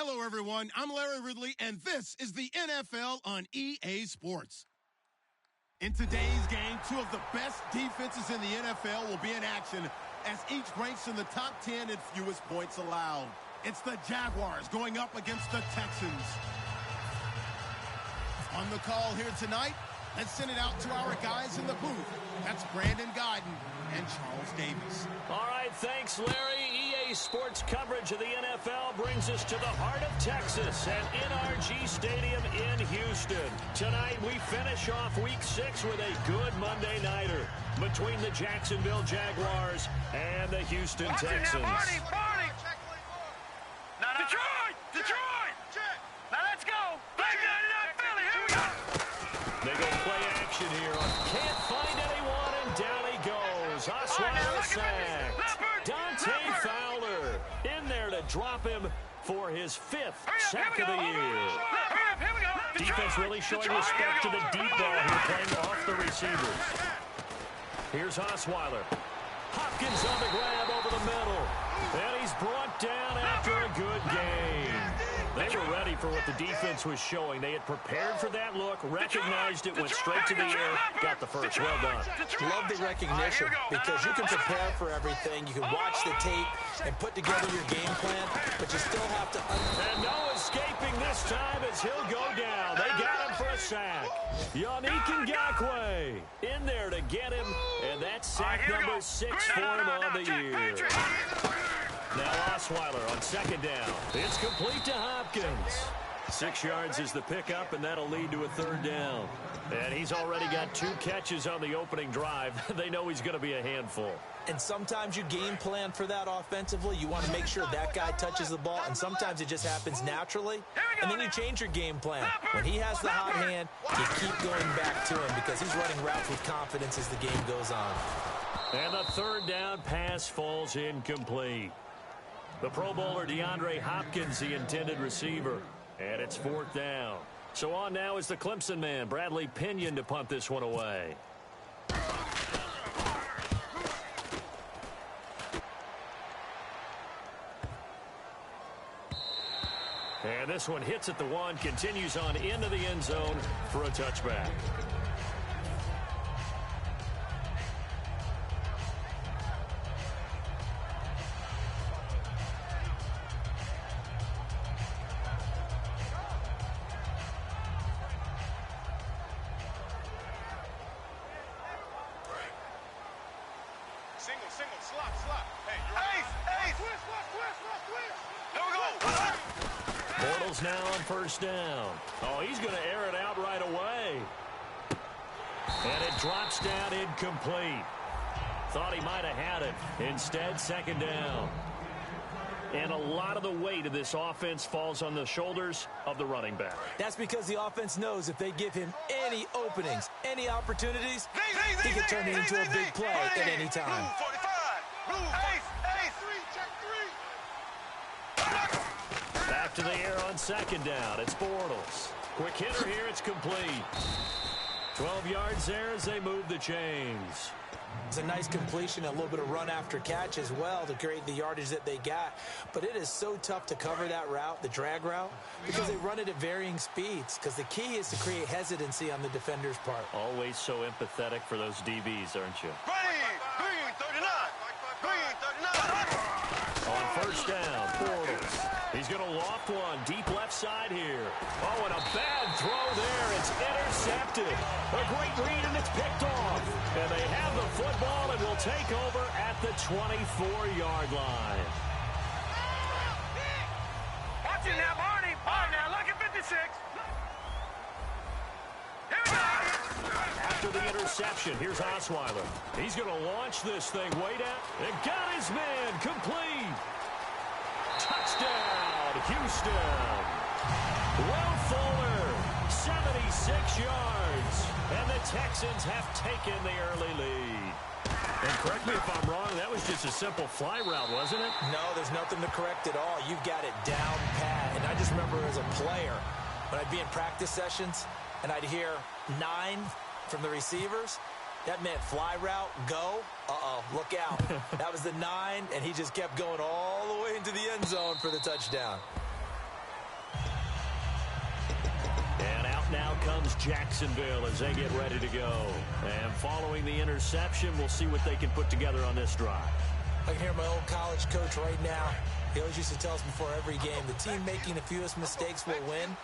Hello, everyone. I'm Larry Ridley, and this is the NFL on EA Sports. In today's game, two of the best defenses in the NFL will be in action as each ranks in the top 10 in fewest points allowed. It's the Jaguars going up against the Texans. On the call here tonight, let's send it out to our guys in the booth. That's Brandon Guyton and Charles Davis. All right, thanks, Larry. EA Sports coverage of the NFL brings us to the heart of Texas at NRG Stadium in Houston. Tonight, we finish off Week 6 with a good Monday nighter between the Jacksonville Jaguars and the Houston Texans. Now, Detroit! Detroit! Now let's go! Back 99 Philly, here we go! They go play action here. Can't find anyone, and down he goes. Osweiler sack. Dante Fowler in there to drop him for his 5th sack of the year. Defense really showing respect to the deep ball here, playing off the receivers. Here's Osweiler. Hopkins on the grab over the middle. And he's brought down after a good game. They were ready for what the defense was showing. They had prepared for that look, recognized it, went straight to the air, got the first. Well done. Love the recognition because you can prepare for everything. You can watch the tape and put together your game plan, but you still have to... And no escaping this time as he'll go down. They got him for a sack. Yannick Ngakoue in there to get him, and that's sack number 6 for him on the year. Now Osweiler on second down. It's complete to Hopkins. 6 yards is the pickup, and that'll lead to a 3rd down. And he's already got 2 catches on the opening drive. They know he's going to be a handful. And sometimes you game plan for that offensively. You want to make sure that guy touches the ball, and sometimes it just happens naturally. And then you change your game plan. When he has the hot hand, you keep going back to him because he's running routes with confidence as the game goes on. And the 3rd down pass falls incomplete. The Pro Bowler DeAndre Hopkins, the intended receiver. And it's 4th down. So on now is the Clemson man, Bradley Pinion, to punt this one away. And this one hits at the 1, continues on into the end zone for a touchback. Bortles now on 1st down. Oh, he's going to air it out right away. And it drops down incomplete. Thought he might have had it. Instead, 2nd down. And a lot of the weight of this offense falls on the shoulders of the running back. That's because the offense knows if they give him any openings, any opportunities, he can turn it into a big play at any time. Back to the air on 2nd down. It's Bortles. Quick hitter here. It's complete. 12 yards there as they move the chains. It's a nice completion, a little bit of run after catch as well to create the yardage that they got. But it is so tough to cover that route, the drag route, because they run it at varying speeds. Because the key is to create hesitancy on the defender's part. Always so empathetic for those DBs, aren't you? Green 39. On 1st down, Bortles. He's going to loft one deep left side here. Oh, and a bad throw there. It's intercepted. A great read, and it's picked off. And they have the football and will take over at the 24-yard line. Watch it now, Barney. All right, now, look at 56. Here we go. After the interception, here's Osweiler. He's going to launch this thing way down. And got his man complete. Touchdown, Houston. Will Fuller, 76 yards. And the Texans have taken the early lead. And correct me if I'm wrong, that was just a simple fly route, wasn't it? No, there's nothing to correct at all. You've got it down pat. And I just remember as a player, when I'd be in practice sessions, and I'd hear 9 from the receivers, that meant fly route, go. Uh-oh, look out. That was the 9, and he just kept going all the way into the end zone for the touchdown. comes Jacksonville as they get ready to go. And following the interception, we'll see what they can put together on this drive. I can hear my old college coach right now. He always used to tell us before every game, the team making the fewest mistakes will win.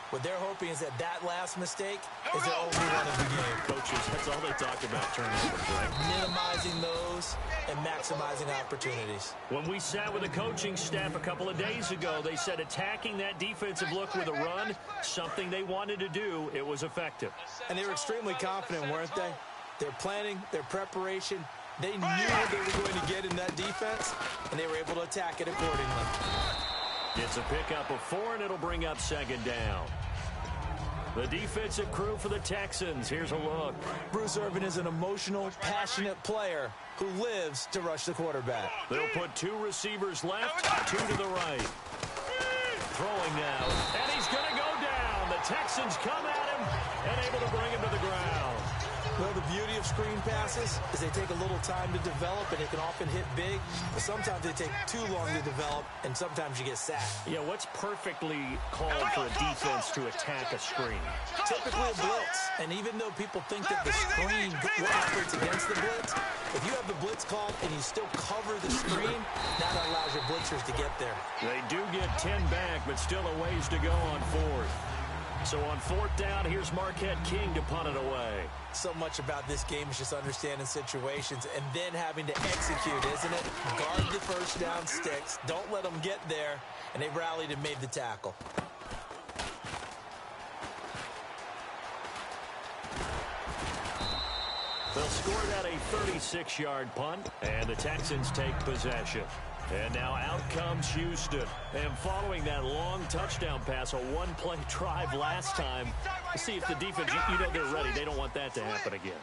What they're hoping is that last mistake is their only one of the game. Coaches, that's all they talk about, turnovers, right? Minimizing those and maximizing opportunities. When we sat with the coaching staff a couple of days ago, they said attacking that defensive look with a run, something they wanted to do, it was effective. And they were extremely confident, weren't they? Their planning, their preparation, they knew what they were going to get in that defense, and they were able to attack it accordingly. It's a pickup of 4, and it'll bring up second down. The defensive crew for the Texans. Here's a look. Bruce Irvin is an emotional, passionate player who lives to rush the quarterback. They'll put 2 receivers left, 2 to the right. Throwing now, and he's going to go down. The Texans come at him and able to bring him to the ground. Well, the beauty of screen passes is they take a little time to develop, and they can often hit big, but sometimes they take too long to develop, and sometimes you get sacked. Yeah, what's perfectly called for a defense to attack a screen? Typically a blitz, and even though people think that the screen operates against the blitz, if you have the blitz called and you still cover the screen, that allows your blitzers to get there. They do get 10 back, but still a ways to go on 4th. So on 4th down, here's Marquette King to punt it away. So much about this game is just understanding situations and then having to execute, isn't it? Guard the first down sticks. Don't let them get there. And they rallied and made the tackle. They'll score that a 36-yard punt, and the Texans take possession. And now out comes Houston. And following that long touchdown pass, a one-play drive last time, we'll see if the defense, you know they're ready. They don't want that to happen again.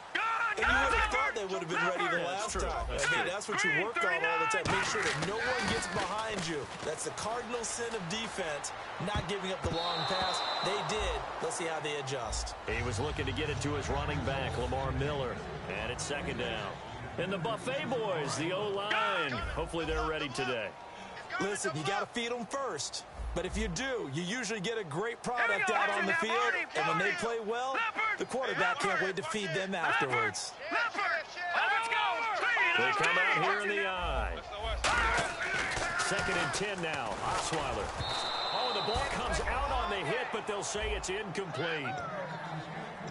And you would have thought they would have been ready the last time. That's what you work on all the time. Make sure that no one gets behind you. That's the cardinal sin of defense, not giving up the long pass. They did. Let's see how they adjust. He was looking to get it to his running back, Lamar Miller. And it's second down. And the Buffet boys, the O-line, hopefully they're ready today. Listen, you got to feed them first. But if you do, you usually get a great product out on the field. And when they play well, the quarterback can't wait to feed them afterwards. They come out here in the eye. 2nd and 10 now. Osweiler. Oh, the ball comes out on the hit, but they'll say it's incomplete.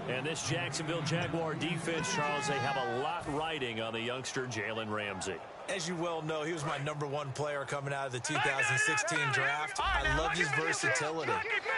And this Jacksonville Jaguar defense, Charles, they have a lot riding on the youngster Jalen Ramsey. As you well know, he was my #1 player coming out of the 2016 draft. I loved his versatility.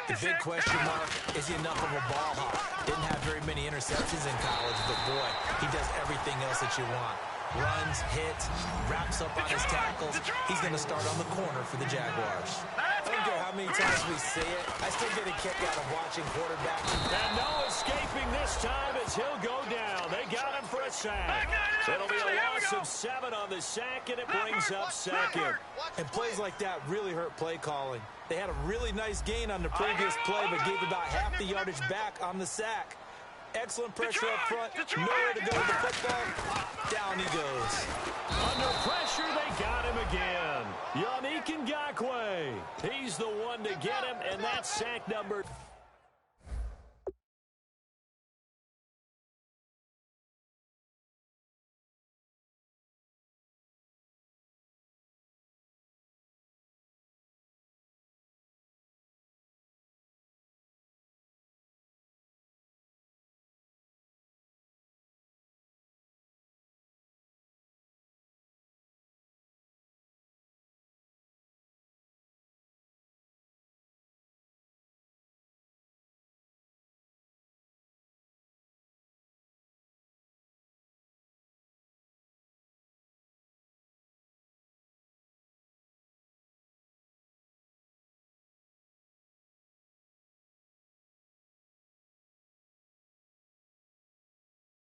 The big question mark, is he enough of a ball hawk? Didn't have very many interceptions in college, but boy, he does everything else that you want. Runs, hits, wraps up on his tackles. He's going to start on the corner for the Jaguars. I don't care how many times we say it, I still get a kick out of watching quarterbacks. And no escaping this time as he'll go down. They got him for a sack. It'll be a loss of 7 on the sack, and it brings up 2nd. And plays like that really hurt play calling. They had a really nice gain on the previous play, but gave about half the yardage back on the sack. Excellent pressure up front. Nowhere to go with the football. Down he goes. Under pressure, they got him again. Yannick Ngakoue. He's the one to get him, and that's sack number.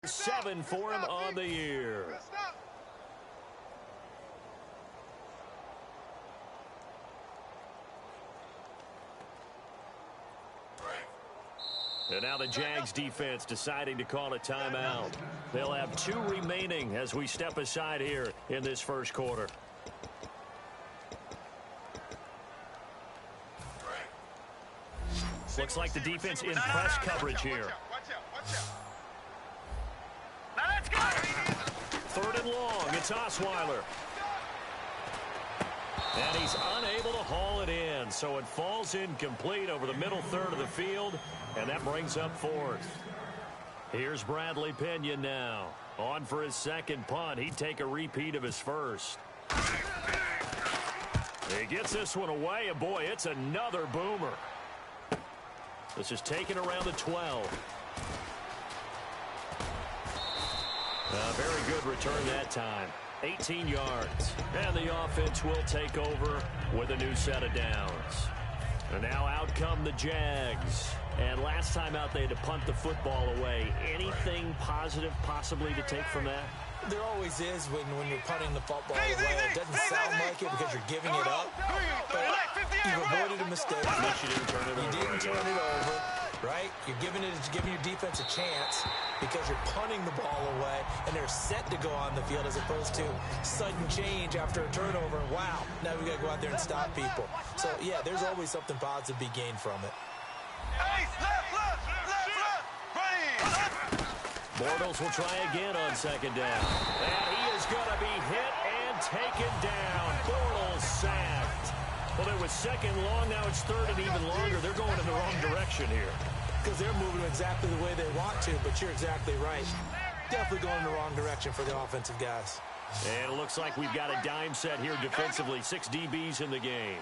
Seven for him on the year. And now the Jags defense deciding to call a timeout. They'll have 2 remaining as we step aside here in this first quarter. Looks like the defense in press coverage here. Now let's go. 3rd and long. It's Osweiler. And he's unable to haul it in, so it falls incomplete over the middle third of the field, and that brings up 4th. Here's Bradley Pena now. On for his 2nd punt. He'd take a repeat of his 1st. He gets this one away, and boy, it's another boomer. This is taken around the 12. A very good return that time. 18 yards. And the offense will take over with a new set of downs. And now out come the Jags. And last time out, they had to punt the football away. Anything positive possibly to take from that? There always is when you're punting the football away. It doesn't sound like it because you're giving it up. But you've avoided a mistake. You didn't turn it over. You didn't turn it over, right? You're giving your defense a chance because you're punting the ball away, and they're set to go on the field as opposed to sudden change after a turnover. Wow, now we got to go out there and stop people. So, yeah, there's always something positive to be gained from it. Bortles will try again on 2nd down. And he is going to be hit and taken down. Bortles sacked. Well, it was 2nd long. Now it's 3rd and even longer. They're going in the wrong direction here. Because they're moving exactly the way they want to, but you're exactly right. Definitely going in the wrong direction for the offensive guys. And it looks like we've got a dime set here defensively. 6 DBs in the game.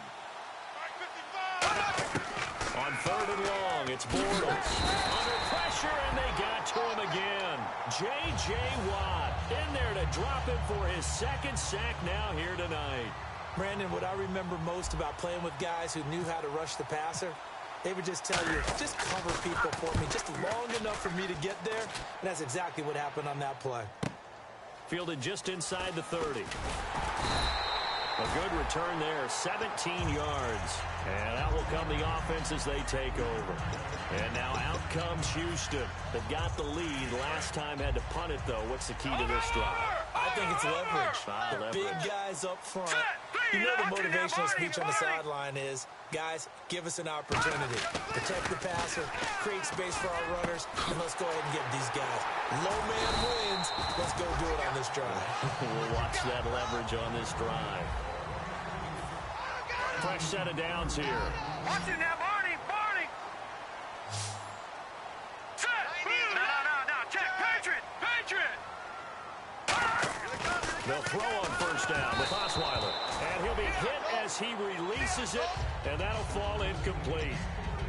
On 3rd and long, it's Bortles. Under pressure, and they got to him again. J.J. Watt in there to drop him for his 2nd sack now here tonight. Brandon, what I remember most about playing with guys who knew how to rush the passer, they would just tell you, just cover people for me, just long enough for me to get there. And that's exactly what happened on that play. Fielded just inside the 30. A good return there, 17 yards. And out will come the offense as they take over. And now out comes Houston. They've got the lead. Last time had to punt it, though. What's the key to this drive? I think it's leverage. The big guys up front. You know the motivational speech on the sideline is, guys, give us an opportunity. Protect the passer, create space for our runners, and let's go ahead and get these guys. Low man wins. Let's go do it on this drive. We'll watch that leverage on this drive. Fresh set of downs here. Watch it now, Barney. Set. No. Check. Patriot. They'll throw on 1st down with Osweiler. And he'll be hit as he releases it, and that'll fall incomplete.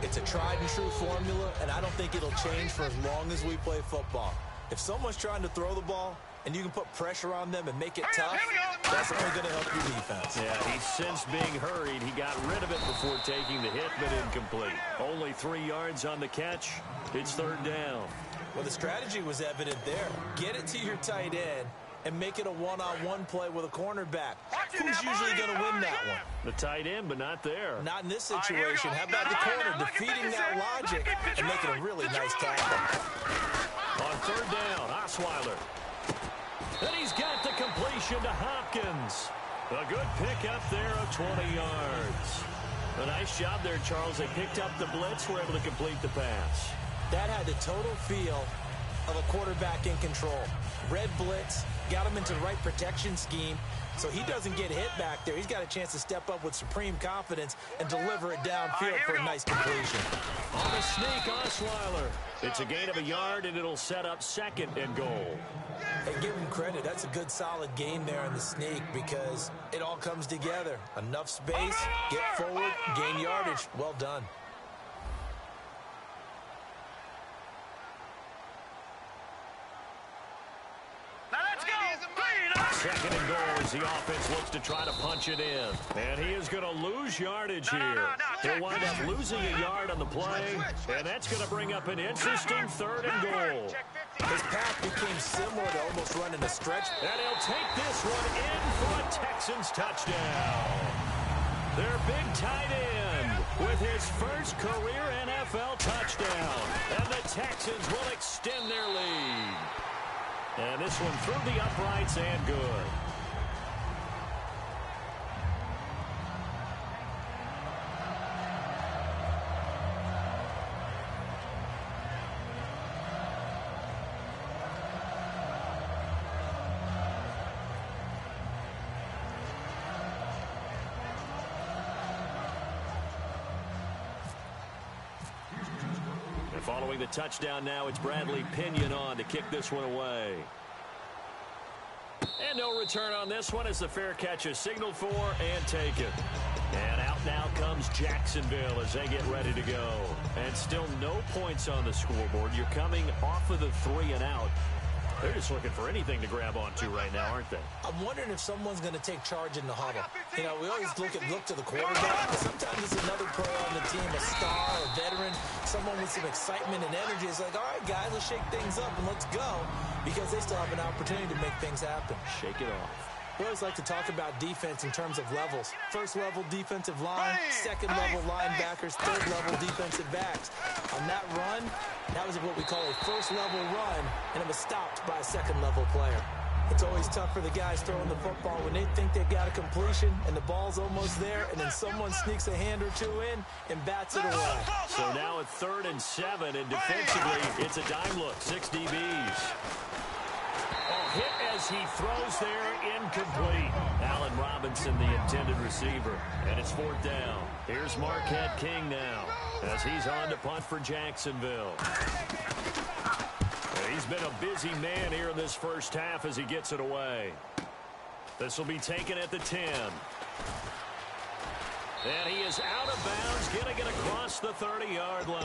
It's a tried and true formula, and I don't think it'll change for as long as we play football. If someone's trying to throw the ball, and you can put pressure on them and make it tough, that's only going to help your defense. Yeah, he's since being hurried. He got rid of it before taking the hit, but incomplete. Only 3 yards on the catch. It's 3rd down. Well, the strategy was evident there. Get it to your tight end and make it a one-on-one play with a cornerback. Who's usually going to win that one? The tight end, but not there. Not in this situation. How about the corner defeating that logic and making a really nice tackle? On 3rd down, Osweiler. And he's got the completion to Hopkins. A good pickup there of 20 yards. A nice job there, Charles. They picked up the blitz, were able to complete the pass. That had the total feel of a quarterback in control. Red blitz, got him into the right protection scheme, so he doesn't get hit back there. He's got a chance to step up with supreme confidence and deliver it downfield for a nice completion. On the sneak, Osweiler. It's a gain of a yard, and it'll set up 2nd and goal. Hey, give him credit. That's a good, solid gain there in the sneak because it all comes together. Enough space, get forward, gain yardage. Well done. Now let's go. 2nd and goal as the offense looks to try to punch it in. And he is going to lose yardage here. He'll wind up losing a yard on the play, and that's going to bring up an interesting 3rd and goal. His path became similar to almost running a stretch. And he'll take this one in for a Texans touchdown. Their big tight end with his first career NFL touchdown. And the Texans will extend their lead. And this one through the uprights and good. And following the touchdown now, it's Bradley Pinion on to kick this one away. And no return on this one as the fair catch is signaled for and taken. And out now comes Jacksonville as they get ready to go. And still no points on the scoreboard. You're coming off of the 3 and out. They're just looking for anything to grab onto right now, aren't they? I'm wondering if someone's going to take charge in the huddle. You know, we always look to the quarterback, but sometimes it's another player on the team, a star, a veteran, someone with some excitement and energy. It's like, all right, guys, let's shake things up and let's go, because they still have an opportunity to make things happen. Shake it off. We always like to talk about defense in terms of levels. First level defensive line, second level linebackers, third level defensive backs. On that run, that was what we call a first level run, and it was stopped by a second level player. It's always tough for the guys throwing the football when they think they've got a completion and the ball's almost there, and then someone sneaks a hand or two in and bats it away. So now it's 3rd and 7, and defensively, it's a dime look, 6 DBs. Hit as he throws there, incomplete. Allen Robinson, the intended receiver, and it's 4th down. Here's Marquette King now as he's on to punt for Jacksonville. He's been a busy man here in this first half as he gets it away. This will be taken at the 10. And he is out of bounds, going to get across the 30-yard line.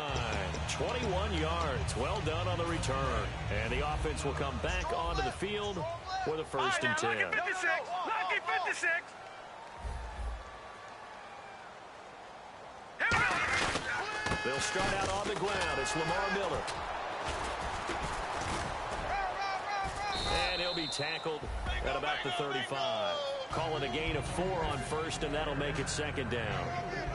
21 yards. Well done on the return. And the offense will come back onto the field for the 1st and 10. Lucky 56. They'll start out on the ground. It's Lamar Miller. And he'll be tackled at about the 35. Call it a gain of 4 on 1st, and that'll make it 2nd down.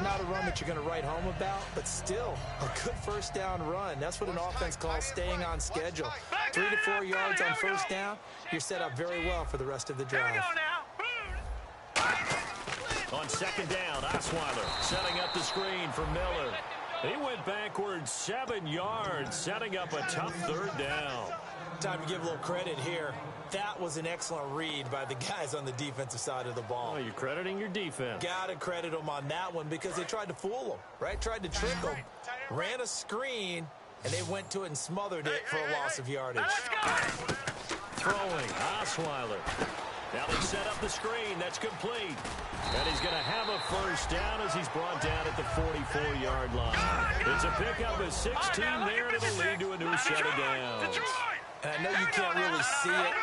Not a run that you're going to write home about, but still a good 1st down run. That's what an offense calls staying on schedule. 3 to 4 yards on 1st down, you're set up very well for the rest of the drive. On 2nd down, Osweiler setting up the screen for Miller. He went backwards 7 yards, setting up a tough 3rd down. Time to give a little credit here. That was an excellent read by the guys on the defensive side of the ball. Oh, you're crediting your defense. Got to credit them on that one because they tried to fool them, right? Tried to trick them, ran a screen, and they went to it and smothered it for a loss of yardage. Throwing, Osweiler. Now they set up the screen. That's complete. And he's going to have a 1st down as he's brought down at the 44-yard line. It's a pickup of 16 there, and it'll lead to a new set of downs. And I know you can't really see it,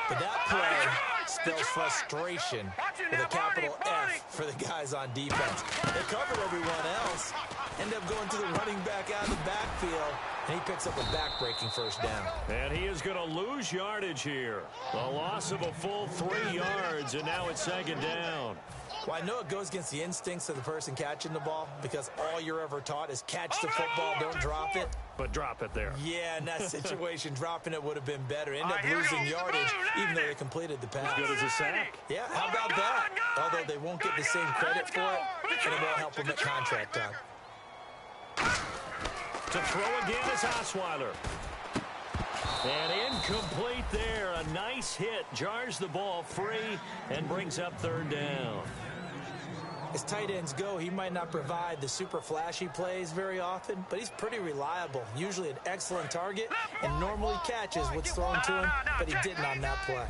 but that play spells frustration with a capital F for the guys on defense. They covered everyone else, end up going to the running back out of the backfield, and he picks up a back-breaking 1st down. And he is going to lose yardage here. The loss of a full 3 yards, and now it's 2nd down. Well, I know it goes against the instincts of the person catching the ball because all you're ever taught is catch the football, don't drop it. But drop it there. Yeah, in that situation, dropping it would have been better. End up losing yardage, even though they completed the pass. As good as a sack. Yeah, how about that? Although they won't get the same credit for it, and it won't help them at contract time. To throw again is Osweiler. And incomplete there. A nice hit. Jars the ball free and brings up 3rd down. As tight ends go, he might not provide the super flashy plays very often, but he's pretty reliable. Usually an excellent target and normally catches what's thrown to him, but he didn't on that play.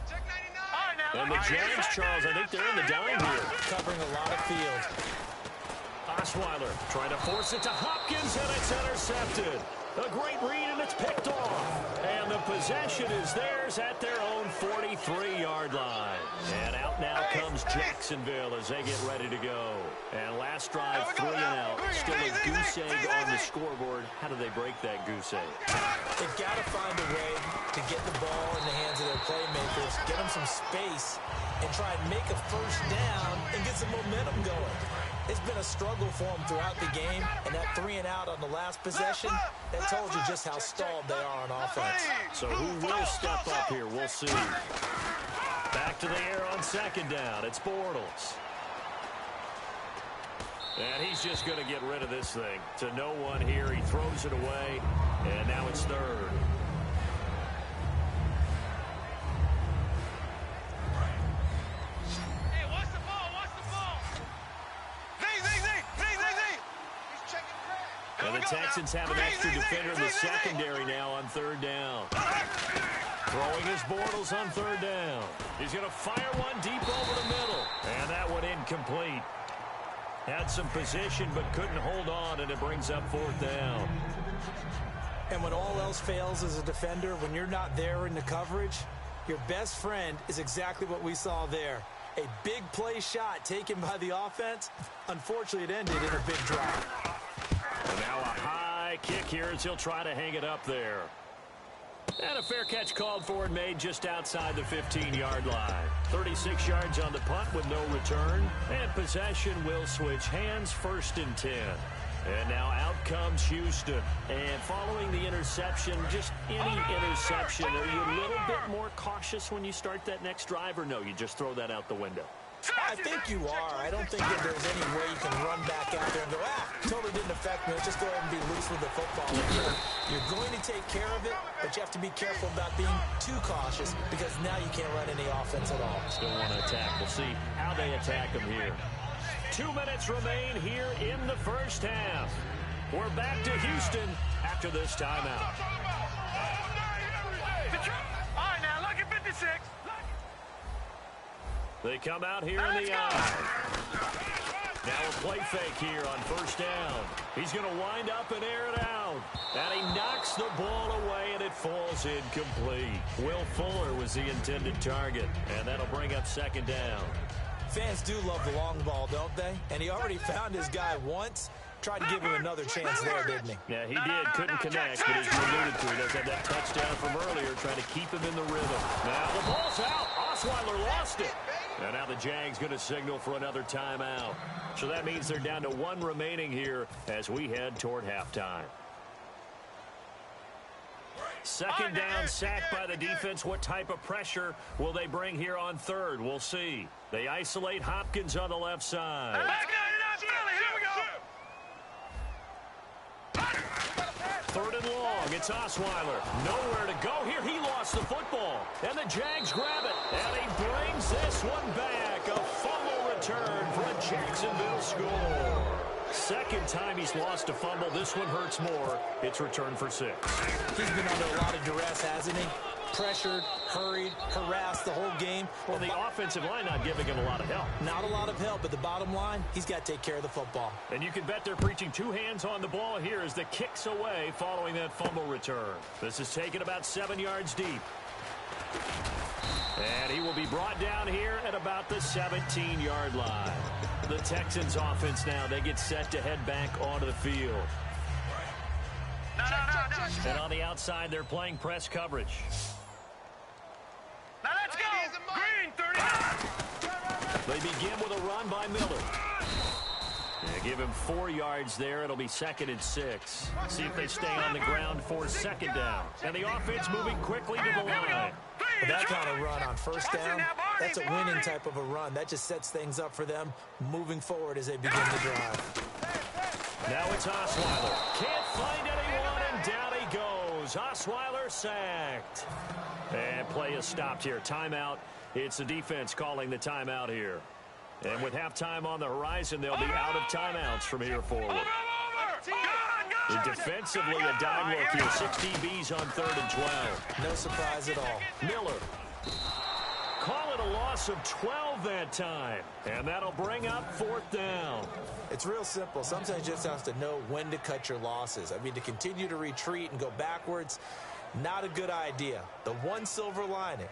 And the Giants, Charles, I think they're in the dime here. Covering a lot of field. Osweiler trying to force it to Hopkins, and it's intercepted. A great read, and it's picked off. And the possession is theirs at their own 43-yard line. And out now comes Jacksonville as they get ready to go. And last drive, 3 and out. Still a goose egg on the scoreboard. How do they break that goose egg? They've got to find a way to get the ball in the hands of their playmakers, get them some space, and try and make a 1st down and get some momentum going. It's been a struggle for them throughout the game, and that 3 and out on the last possession, that told you just how stalled they are on offense. So who will step up here? We'll see. Back to the air on 2nd down. It's Bortles. And he's just going to get rid of this thing. To no one here. He throws it away, and now it's 3rd. And the Texans have an extra defender in the secondary now on third down. Throwing his Bortles on third down. He's going to fire one deep over the middle. And that one incomplete. Had some position but couldn't hold on, and it brings up fourth down. And when all else fails as a defender, when you're not there in the coverage, your best friend is exactly what we saw there. A big play shot taken by the offense. Unfortunately, it ended in a big drop. And now a high kick here as he'll try to hang it up there. And a fair catch called for and made just outside the 15-yard line. 36 yards on the punt with no return. And possession will switch hands, 1st and 10. And now out comes Houston. And following the interception, just any interception, are you a little bit more cautious when you start that next drive, or no, you just throw that out the window? I think you are. I don't think that there's any way you can run back out there and go, totally didn't affect me. Let's just go ahead and be loose with the football. You're going to take care of it, but you have to be careful about being too cautious because now you can't run any offense at all. Still want to attack. We'll see how they attack him here. 2 minutes remain here in the first half. We're back to Houston after this timeout. All right, now, look at 56. They come out here in the eye. Now a play fake here on first down. He's going to wind up and air it out. And he knocks the ball away, and it falls incomplete. Will Fuller was the intended target, and that'll bring up second down. Fans do love the long ball, don't they? And he already found his guy once. Tried to give him another chance there, didn't he? Yeah, he did. Couldn't connect, but as you alluded to, he does have that touchdown from earlier, trying to keep him in the rhythm. Now the ball's out. Osweiler lost it. And now the Jags going to signal for another timeout. So that means they're down to 1 remaining here as we head toward halftime. Second down, sacked by the defense. What type of pressure will they bring here on third? We'll see. They isolate Hopkins on the left side. Third and long. It's Osweiler. Nowhere to go here. He lost the football. And the Jags grab it. And he brings this one back. A fumble return for a Jacksonville score. Second time he's lost a fumble. This one hurts more. It's returned for 6. He's been under a lot of duress, hasn't he? Pressured, hurried, harassed the whole game. Well, the offensive line not giving him a lot of help. Not a lot of help, but the bottom line, he's got to take care of the football. And you can bet they're preaching 2 hands on the ball here as the kick's away following that fumble return. This is taken about 7 yards deep. And he will be brought down here at about the 17-yard line. The Texans offense now, they get set to head back onto the field. And on the outside, they're playing press coverage. Now let's go! Green, 39! They begin with a run by Miller. They give him 4 yards there. It'll be 2nd and 6. See if they stay on the ground for second down. And the offense moving quickly to the line. That kind of run on first down, that's a winning type of a run. That just sets things up for them moving forward as they begin to drive. Now it's Osweiler. Can't find anyone, and down he goes. Osweiler sacked. And play is stopped here. Timeout. It's the defense calling the timeout here. And with halftime on the horizon, they'll be out of timeouts from here forward. Defensively, a dime look here. 6 DBs on 3rd and 12. No surprise at all. Miller. Call it a loss of 12 that time. And that'll bring up 4th down. It's real simple. Sometimes you just have to know when to cut your losses. I mean, to continue to retreat and go backwards, not a good idea. The one silver lining,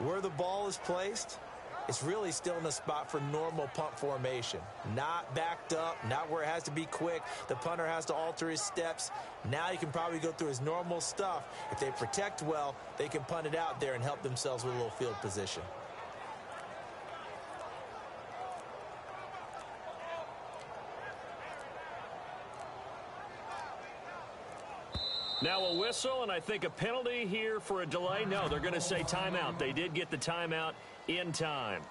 where the ball is placed, it's really still in a spot for normal punt formation. Not backed up, not where it has to be quick. The punter has to alter his steps. Now he can probably go through his normal stuff. If they protect well, they can punt it out there and help themselves with a little field position. Now a whistle, and I think a penalty here for a delay. No, they're going to say timeout. They did get the timeout in time.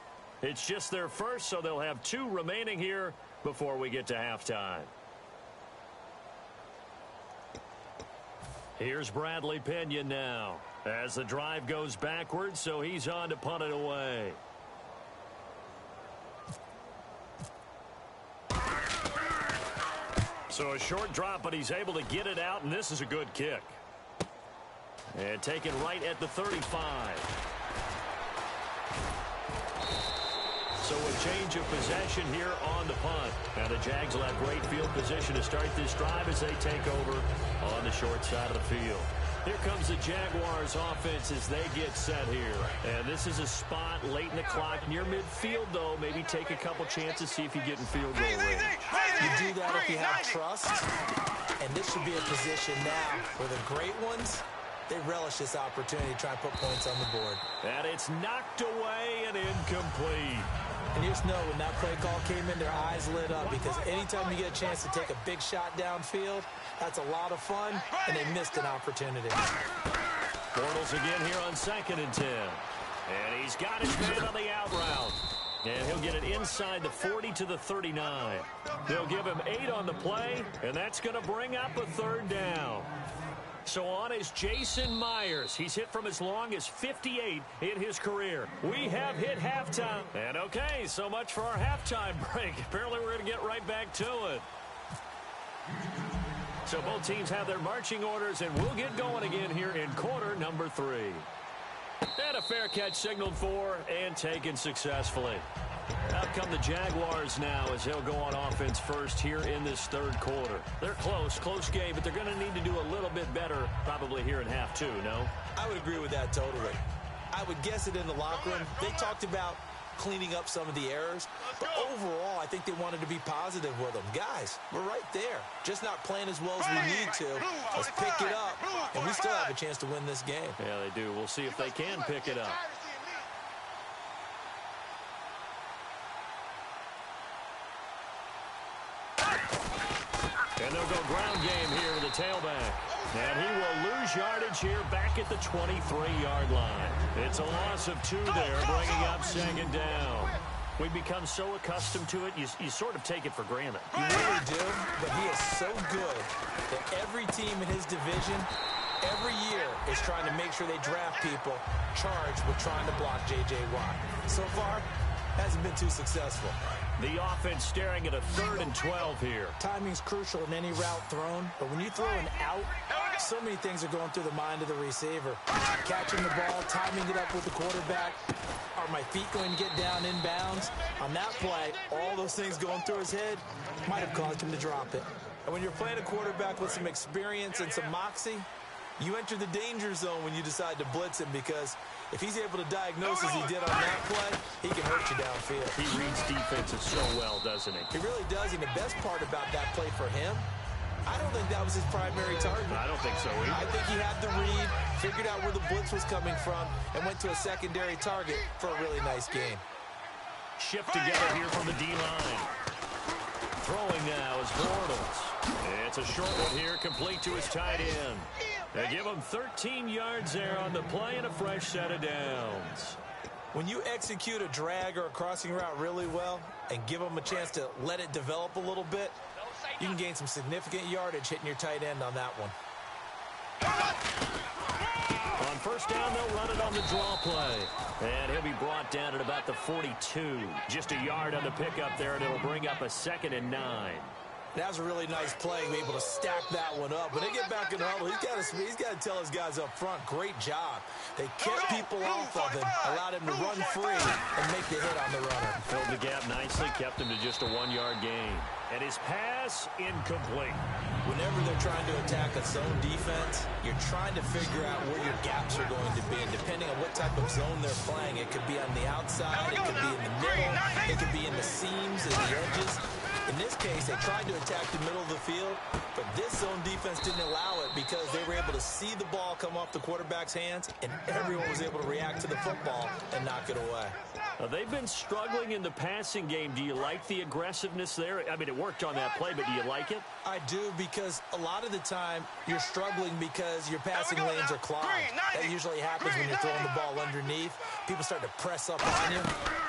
It's just their first, so they'll have 2 remaining here before we get to halftime. Here's Bradley Pinion now as the drive goes backwards, so he's on to punt it away. So a short drop, but he's able to get it out, and this is a good kick. And taken right at the 35. So a change of possession here on the punt. Now the Jags will have great field position to start this drive as they take over on the short side of the field. Here comes the Jaguars offense as they get set here. And this is a spot late in the clock near midfield, though. Maybe take a couple chances, see if you get in field goal range. You do that if you have trust. And this should be a position now where the great ones, they relish this opportunity to try and put points on the board. And it's knocked away and incomplete. And you just know when that play call came in, their eyes lit up because anytime you get a chance to take a big shot downfield, that's a lot of fun, and they missed an opportunity. Bortles again here on 2nd and 10. And he's got his man on the out route. And he'll get it inside the 40 to the 39. They'll give him 8 on the play, and that's going to bring up a 3rd down. So on is Jason Myers. He's hit from as long as 58 in his career. We have hit halftime. And okay, so much for our halftime break. Apparently we're going to get right back to it. So both teams have their marching orders, and we'll get going again here in quarter number 3. And a fair catch signaled for and taken successfully. Out come the Jaguars now as he'll go on offense first here in this 3rd quarter. They're close game, but they're going to need to do a little bit better probably here in half 2, no? I would agree with that totally. I would guess it in the locker room. They talked about cleaning up some of the errors, but overall, I think they wanted to be positive with them. Guys, we're right there. Just not playing as well as we need to. Let's pick it up, and we still have a chance to win this game. Yeah, they do. We'll see if they can pick it up. And they'll go ground game here with the tailback. And he will lose yardage here back at the 23-yard line. It's a loss of 2 there, bringing up 2nd down. We become so accustomed to it, you sort of take it for granted. You really do, but he is so good that every team in his division, every year, is trying to make sure they draft people charged with trying to block J.J. Watt. So far, hasn't been too successful. The offense staring at a 3rd and 12 here. Timing's crucial in any route thrown, but when you throw an out, so many things are going through the mind of the receiver. Catching the ball, timing it up with the quarterback. Are my feet going to get down in bounds? On that play, all those things going through his head might have caused him to drop it. And when you're playing a quarterback with some experience and some moxie, you enter the danger zone when you decide to blitz him, because if he's able to diagnose as he did on that play, he can hurt you downfield. He reads defenses so well, doesn't he? He really does, and the best part about that play for him, I don't think that was his primary target. I don't think so either. I think he had the read, figured out where the blitz was coming from, and went to a secondary target for a really nice game. Shift together here from the D-line. Throwing now is Bortles. It's a short one here, complete to his tight end. They give him 13 yards there on the play and a fresh set of downs. When you execute a drag or a crossing route really well and give them a chance to let it develop a little bit, you can gain some significant yardage hitting your tight end on that one. On 1st down, they'll run it on the draw play. And he'll be brought down at about the 42. Just a yard on the pickup there, and it'll bring up a 2nd and 9. That was a really nice play, be able to stack that one up. When they get back in the huddle, he's got to tell his guys up front, great job. They kept people off of him, allowed him to run free and make the hit on the runner. Filled the gap nicely, kept him to just a 1-yard gain. And his pass incomplete. Whenever they're trying to attack a zone defense, you're trying to figure out where your gaps are going to be. And depending on what type of zone they're playing, it could be on the outside, it could be in the middle, it could be in the seams and the edges. In this case, they tried to attack the middle of the field, but this zone defense didn't allow it because they were able to see the ball come off the quarterback's hands, and everyone was able to react to the football and knock it away. They've been struggling in the passing game. Do you like the aggressiveness there? I mean, it worked on that play, but do you like it? I do, because a lot of the time you're struggling because your passing lanes are clogged. That usually happens when you're throwing the ball underneath. People start to press up on you.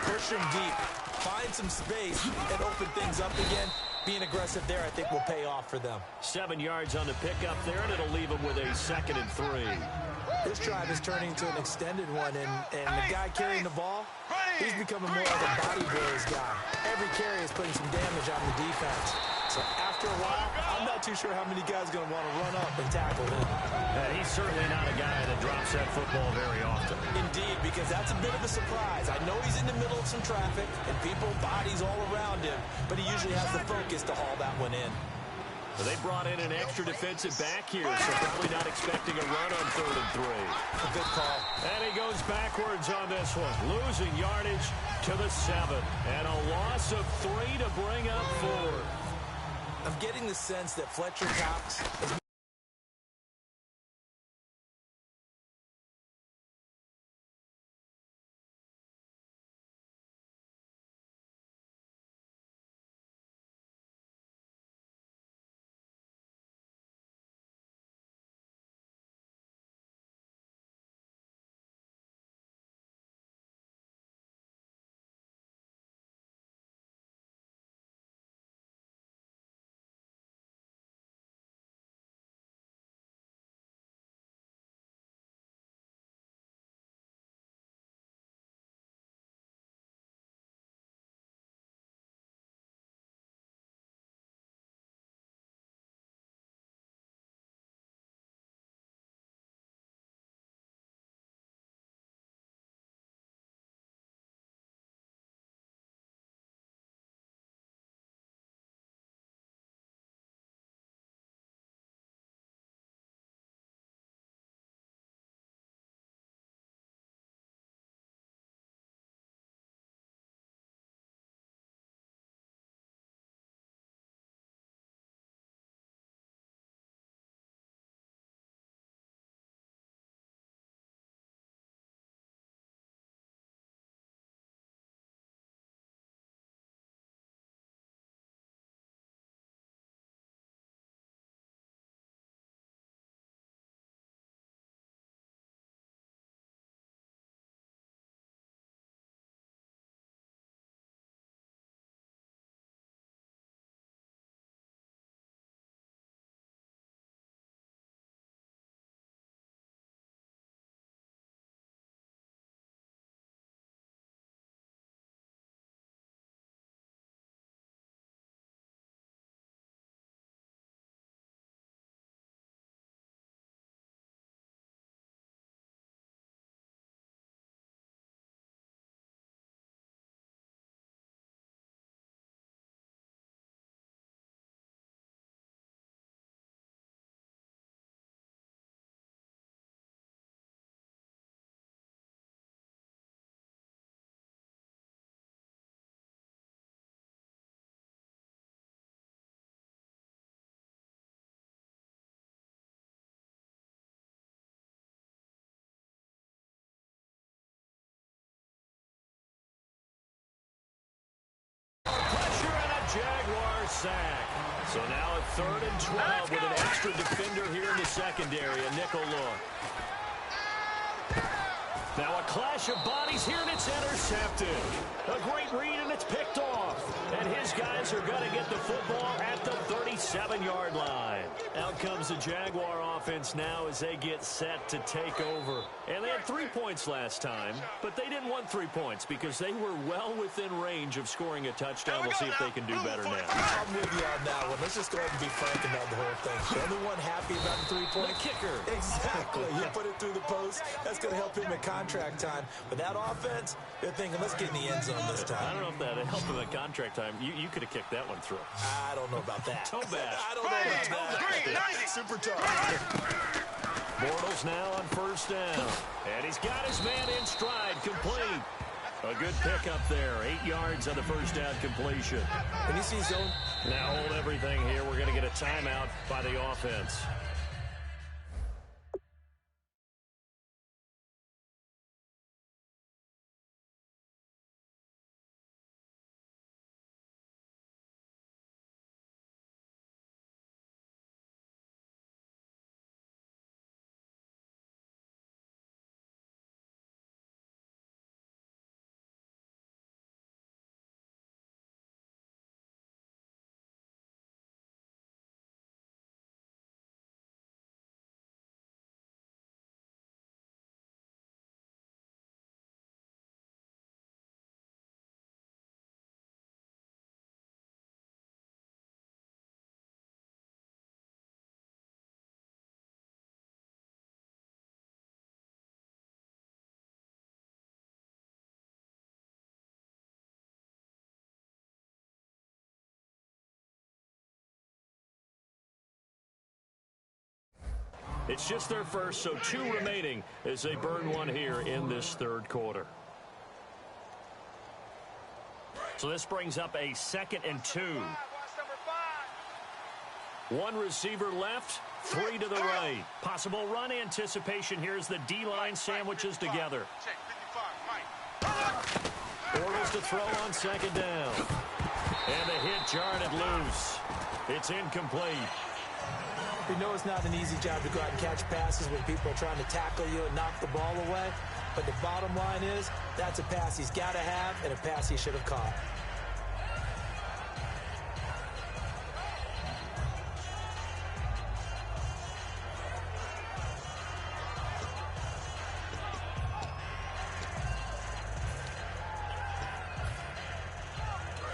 Push them deep. Find some space and open things up again. Being aggressive there, I think, will pay off for them. 7 yards on the pickup there, and it'll leave them with a 2nd and 3. This drive is turning into an extended one, and the guy carrying the ball, he's becoming more of a body boys guy. Every carry is putting some damage on the defense. So after after a while, I'm not too sure how many guys are going to want to run up and tackle him. He's certainly not a guy that drops that football very often. Indeed, because that's a bit of a surprise. I know he's in the middle of some traffic and people, bodies all around him, but he usually has the focus to haul that one in. They brought in an extra defensive back here, so probably not expecting a run on 3rd and 3. A good call. And he goes backwards on this one, losing yardage to the 7. And a loss of 3 to bring up 4. I'm getting the sense that Fletcher Cox is Jaguar sack. So now a 3rd and 12 with an extra defender here in the secondary, a nickel look. Now a clash of bodies here, and it's intercepted. A great read, and it's picked off. And his guys are going to get the football at the 37-yard line. Out comes the Jaguar offense now as they get set to take over. And they had 3 points last time, but they didn't want 3 points because they were well within range of scoring a touchdown. We'll see if they can do better now. I'm with you on that one. Let's just go ahead and be frank about the whole thing. The only one happy about the 3 points. The kicker. Exactly. You put it through the post. That's going to help him in contract time. But that offense, they're thinking, let's get in the end zone this time. I don't know if that helped him in contract time. You could have kicked that one through. I don't know about that. Toe bash. I don't know about that. Super tough. Bortles now on 1st down. And he's got his man in stride, complete. A good pickup there. 8 yards on the 1st down completion. When you see zone. Now hold everything here. We're going to get a timeout by the offense. It's just their first, so 2 remaining as they burn one here in this third quarter. So this brings up a 2nd and 2. 1 receiver left, 3 to the right. Possible run anticipation here as the D-line sandwiches together. Bortles to throw on 2nd down. And the hit jarred it loose. It's incomplete. We know it's not an easy job to go out and catch passes when people are trying to tackle you and knock the ball away. But the bottom line is, that's a pass he's got to have and a pass he should have caught.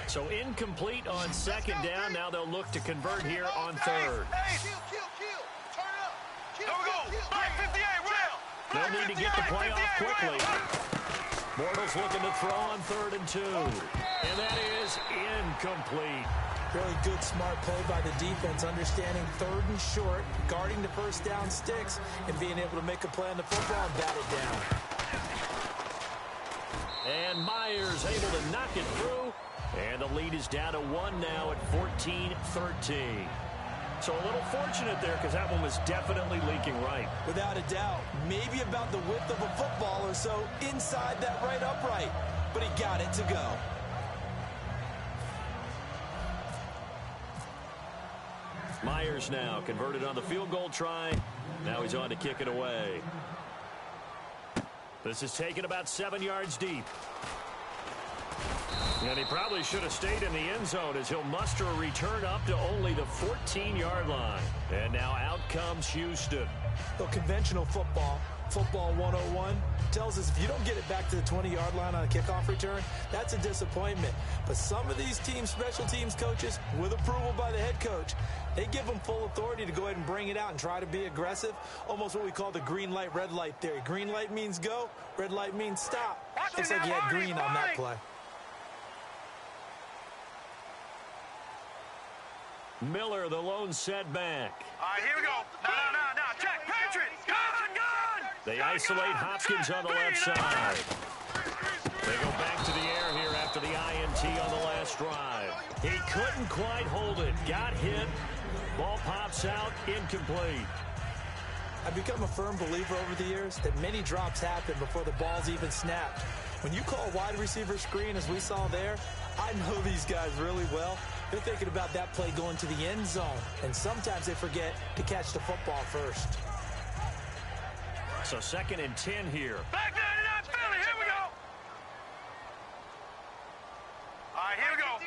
So incomplete on 2nd down. Now they'll look to convert here on 3rd. They'll need to get the play off quickly. Bortles looking to throw on 3rd and 2. And that is incomplete. Really good, smart play by the defense, understanding 3rd and short, guarding the first down sticks, and being able to make a play on the football and bat it down. And Myers able to knock it through. And the lead is down to 1 now at 14-13. So a little fortunate there because that one was definitely leaking right. Without a doubt. Maybe about the width of a football or so inside that right upright. But he got it to go. Myers now converted on the field goal try. Now he's on to kick it away. This is taken about 7 yards deep. And he probably should have stayed in the end zone as he'll muster a return up to only the 14-yard line. And now out comes Houston. Well, conventional football 101, tells us if you don't get it back to the 20-yard line on a kickoff return, that's a disappointment. But some of these teams, special teams coaches, with approval by the head coach, they give them full authority to go ahead and bring it out and try to be aggressive. Almost what we call the green light, red light theory. Green light means go, red light means stop. Looks like he had green on that play. Miller, the lone setback. All right, here we go. No. Check. Patriots. Gun. They isolate Hopkins on the left side. They go back to the air here after the INT on the last drive. He couldn't quite hold it. Got hit. Ball pops out. Incomplete. I've become a firm believer over the years that many drops happen before the ball's even snapped. When you call a wide receiver screen, as we saw there, I know these guys really well. They're thinking about that play going to the end zone, and sometimes they forget to catch the football first. So 2nd and 10 here. Back 99 Philly. Here we go. All right, here we go.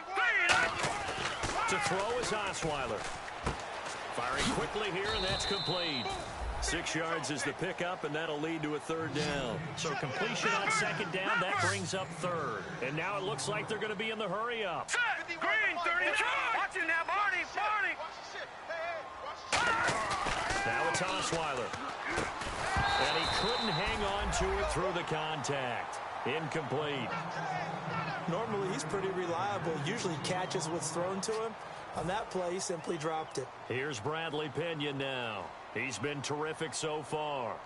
To throw is Osweiler. Firing quickly here, and that's complete. 6 yards is the pickup, and that'll lead to a 3rd down. So completion on 2nd down, that brings up 3rd. And now it looks like they're going to be in the hurry-up. Set. Green, 30. Watch it now, Barney. Now it's Osweiler. And he couldn't hang on to it through the contact. Incomplete. Normally, he's pretty reliable. Usually catches what's thrown to him. On that play, he simply dropped it. Here's Bradley Pinion now. He's been terrific so far.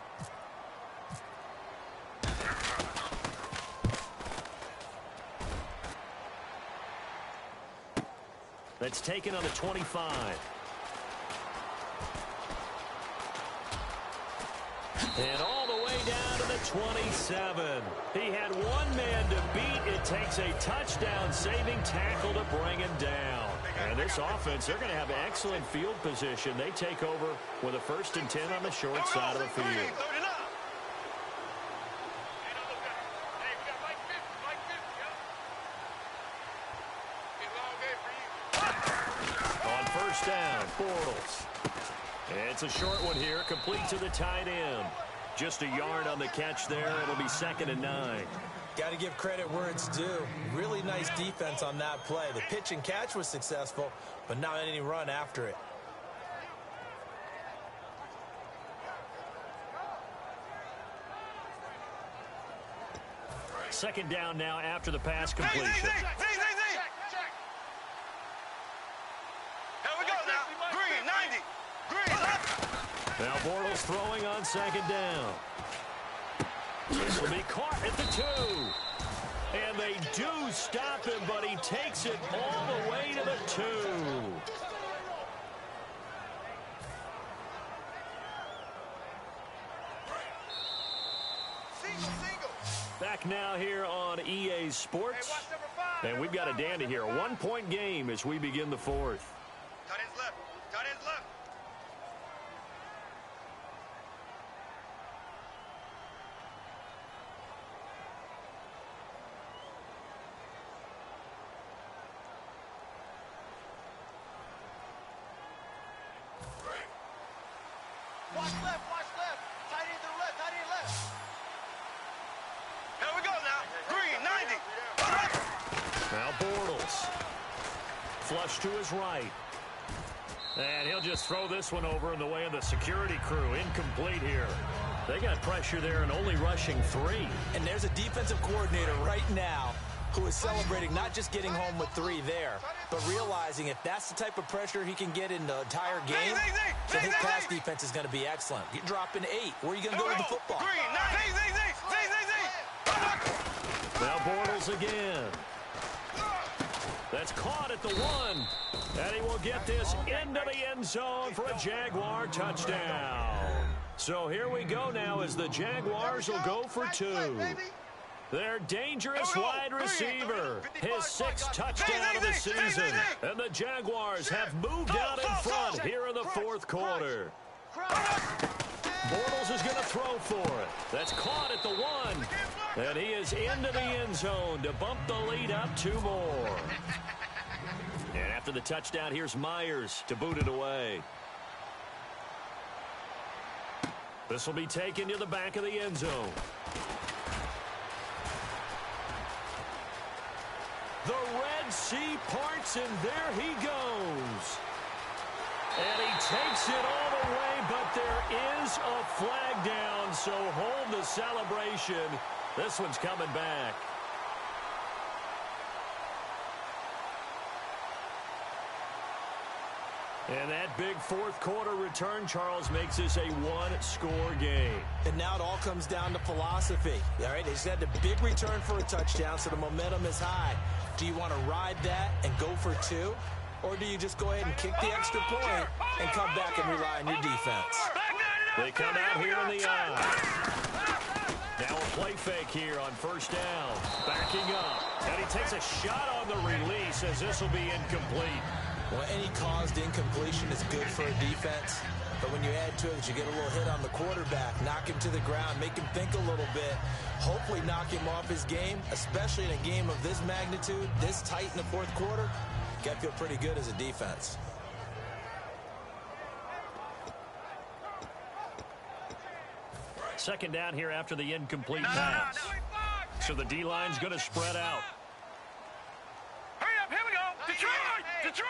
That's taken on the 25. And all the way down to the 27. He had one man to beat. It takes a touchdown-saving tackle to bring him down. And this offense, they're going to have excellent field position. They take over with a 1st and 10 on the short side of the field. On 1st down, Bortles. It's a short one here, complete to the tight end. Just a yard on the catch there. It'll be 2nd and 9. Got to give credit where it's due. Really nice defense on that play. The pitch and catch was successful, but not any run after it. Second down now after the pass completion. Here we go now. Green, 90. Green, left. Now Bortles throwing on second down. This will be caught at the 2. And they do stop him, but he takes it all the way to the 2. Back now here on EA Sports. And we've got a dandy here. A 1-point game as we begin the 4th. Tight end's left. Tight end's left. Watch left, watch left. Tight end to the left, tight end left. Here we go now. Green, 90. Now Bortles. Flush to his right. And he'll just throw this one over in the way of the security crew. Incomplete here. They got pressure there and only rushing 3. And there's a defensive coordinator right now who is celebrating not just getting home with 3 there, but realizing if that's the type of pressure he can get in the entire game, then his pass defense is going to be excellent. You're dropping 8. Where are you going to go with the football? Now Bortles again. That's caught at the 1. And he will get this into the end zone for a Jaguar touchdown. So here we go now as the Jaguars will go for 2. Their dangerous wide receiver, his 6th touchdown of the season. And the Jaguars have moved out in front here in the 4th quarter. Bortles is going to throw for it. That's caught at the 1. And he is into the end zone to bump the lead up 2 more. And after the touchdown, here's Myers to boot it away. This will be taken to the back of the end zone. The Red Sea parts, and there he goes. And he takes it all the way, but there is a flag down, so hold the celebration. This one's coming back. And that big 4th quarter return, Charles, makes this a 1-score game. And now it all comes down to philosophy. All right, they just had the big return for a touchdown, so the momentum is high. Do you want to ride that and go for 2? Or do you just go ahead and kick the extra point and come back and rely on your defense? They come out here in the eye. Now a play fake here on 1st down. Backing up. And he takes a shot on the release as this will be incomplete. Well, any caused incompletion is good for a defense. But when you add to it, you get a little hit on the quarterback, knock him to the ground, make him think a little bit, hopefully knock him off his game, especially in a game of this magnitude, this tight in the 4th quarter. Got to feel pretty good as a defense. Second down here after the incomplete pass. So the D-line's going to spread out. Hurry up, here we go. Detroit! Detroit!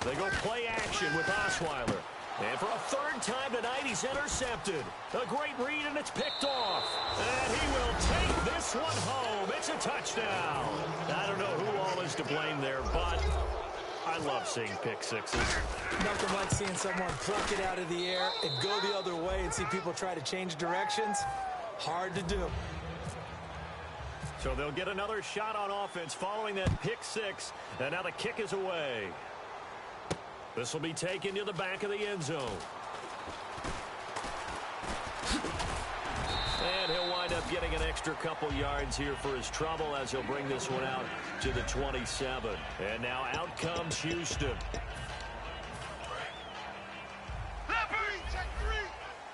They go play action with Osweiler. And for a 3rd time tonight, he's intercepted. A great read, and it's picked off. And he will take this one home. It's a touchdown. I don't know who all is to blame there, but I love seeing pick sixes. Nothing like seeing someone pluck it out of the air and go the other way and see people try to change directions. Hard to do. So they'll get another shot on offense following that pick 6. And now the kick is away. This will be taken to the back of the end zone. And he'll wind up getting an extra couple yards here for his trouble as he'll bring this one out to the 27. And now out comes Houston.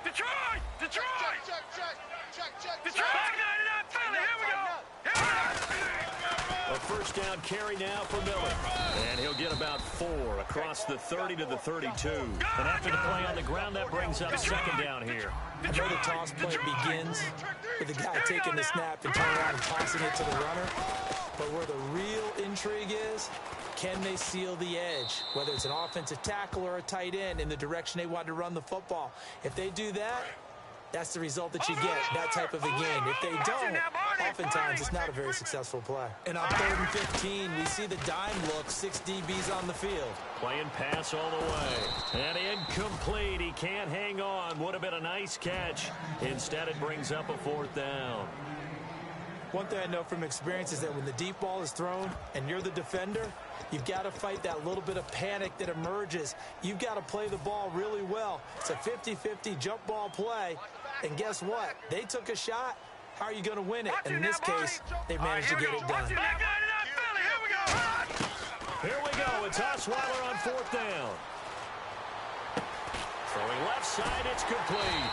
Detroit! Detroit! Detroit! Detroit! Philly, here we go! A 1st down carry now for Miller. And he'll get about 4 across the 30 to the 32. And after the play on the ground, that brings up 2nd down here. I know the toss play begins with the guy taking the snap and turning around and tossing it to the runner. But where the real intrigue is, can they seal the edge? Whether it's an offensive tackle or a tight end in the direction they want to run the football. If they do that, that's the result that you get, that type of a game. If they don't, oftentimes it's not a very successful play. And on 3rd and 15, we see the dime look, 6 DBs on the field. Playing pass all the way. And incomplete. He can't hang on. Would have been a nice catch. Instead, it brings up a 4th down. One thing I know from experience is that when the deep ball is thrown and you're the defender, you've got to fight that little bit of panic that emerges. You've got to play the ball really well. It's a 50-50 jump ball play. And guess what? They took a shot. How are you going to win it? And in this case, they managed to get it done. Here we go. It's Osweiler on 4th down. Throwing left side, it's complete.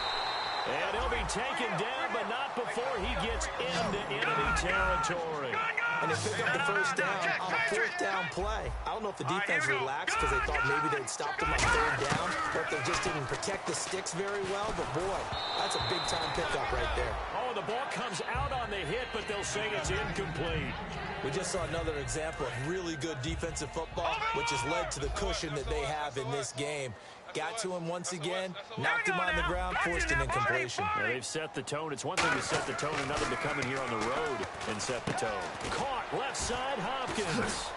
And he'll be taken down, but not before he gets into enemy territory. And they pick up the 1st down on a 4th down play. I don't know if the defense relaxed because they thought maybe they'd stopped them on 3rd down, or if they just didn't protect the sticks very well. But, boy, that's a big-time pickup right there. Oh, the ball comes out on the hit, but they'll say it's incomplete. We just saw another example of really good defensive football, which has led to the cushion that they have in this game. Got to him once again, knocked him on the ground, forced an incompletion. Yeah, they've set the tone. It's one thing to set the tone, another to come in here on the road and set the tone. Caught left side, Hopkins.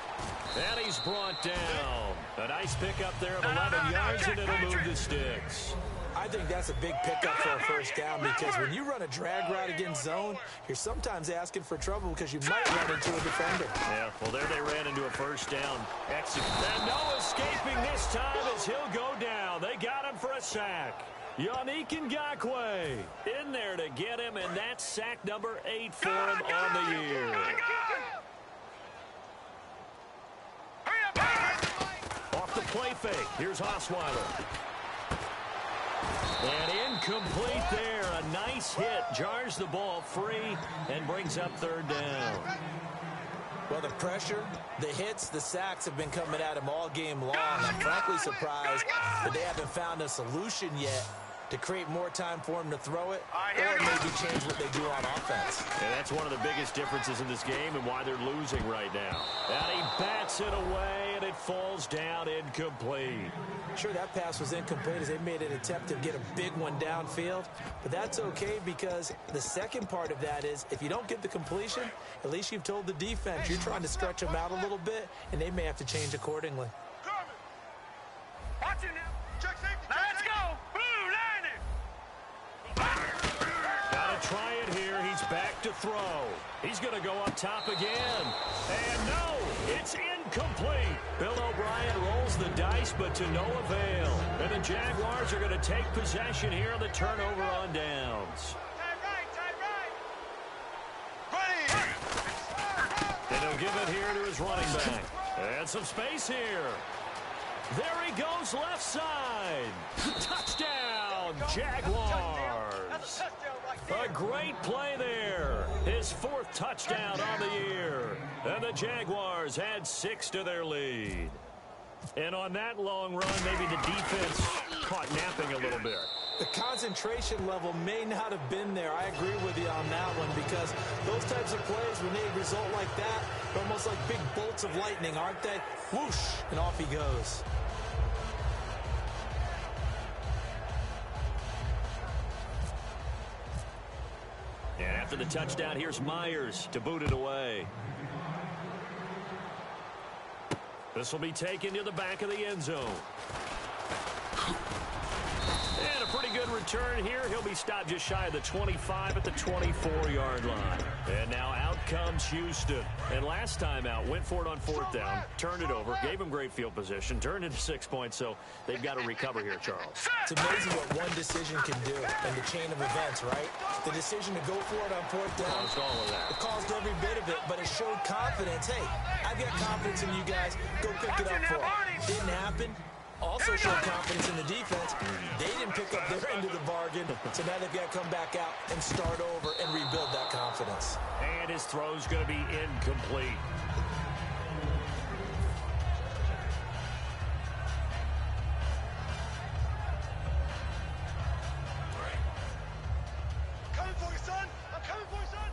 And he's brought down. A nice pickup there of 11 yards, and it'll move the sticks. I think that's a big pickup for a 1st down because when you run a drag route against zone, you're sometimes asking for trouble because you might run into a defender. Yeah, well, there they ran into a 1st down. And no escaping this time as he'll go down. They got him for a sack. Yannick Ngakoue in there to get him, and that's sack number 8 for him on the year. Off the play fake. Here's Osweiler. And incomplete there. A nice hit. Jars the ball free and brings up 3rd down. Well, the pressure, the hits, the sacks have been coming at him all game long. I'm frankly surprised that they haven't found a solution yet to create more time for him to throw it or maybe change what they do on offense. And that's one of the biggest differences in this game and why they're losing right now. And he bats it away, and it falls down incomplete. Sure, that pass was incomplete as they made an attempt to get a big one downfield, but that's okay because the second part of that is if you don't get the completion, at least you've told the defense you're trying to stretch them out a little bit, and they may have to change accordingly. Watch it now. Check safety. Now let's go. Blue, line it. Gotta try it here. He's back to throw. He's going to go up top again. And no, it's incomplete. Bill O'Brien rolls the dice, but to no avail. And the Jaguars are going to take possession here on the turnover on downs. And he'll give it here to his running back. And some space here. There he goes left side. Touchdown, Jaguars. A great play there. His 4th touchdown on the year. And the Jaguars add 6 to their lead. And on that long run, maybe the defense caught napping a little bit. The concentration level may not have been there. I agree with you on that one because those types of plays, when they result like that, they're almost like big bolts of lightning, aren't they? Whoosh, and off he goes. And after the touchdown, here's Myers to boot it away. This will be taken to the back of the end zone. And a pretty good return here. He'll be stopped just shy of the 25 at the 24-yard line. And now out comes Houston. And last time out, went for it on 4th down, turned it over, gave him great field position, turned into 6 points, so they've got to recover here, Charles. It's amazing what one decision can do in the chain of events, right? The decision to go for it on 4th down. Caused all of that. It caused every bit of it, but it showed confidence. Hey, I've got confidence in you guys. Go pick it up for it. Didn't happen. Also showed confidence in the defense. They didn't pick up their end of the bargain, so now they've got to come back out and start over and rebuild that confidence. And his throw's going to be incomplete. Coming for you, son. I'm coming for you, son.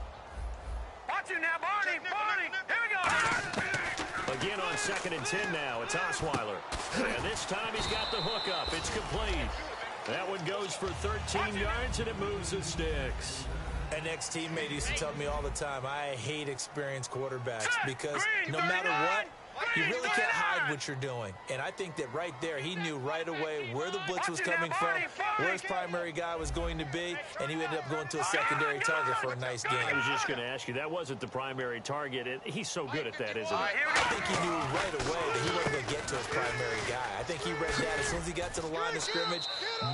Watch it now, Barney. Barney. Here we go. Again on 2nd and 10 now. It's Osweiler. And this time he's got the hook up. It's complete. That one goes for 13 yards, and it moves the sticks. An ex-teammate used to tell me all the time, I hate experienced quarterbacks because no matter what, you really can't hide what you're doing. And I think that right there, he knew right away where the blitz was coming from, where his primary guy was going to be, and he ended up going to a secondary target for a nice game. I was just going to ask you, that wasn't the primary target, and he's so good at that, isn't he? I think he knew right away that he wasn't going to get to his primary guy. I think he read that as soon as he got to the line of scrimmage,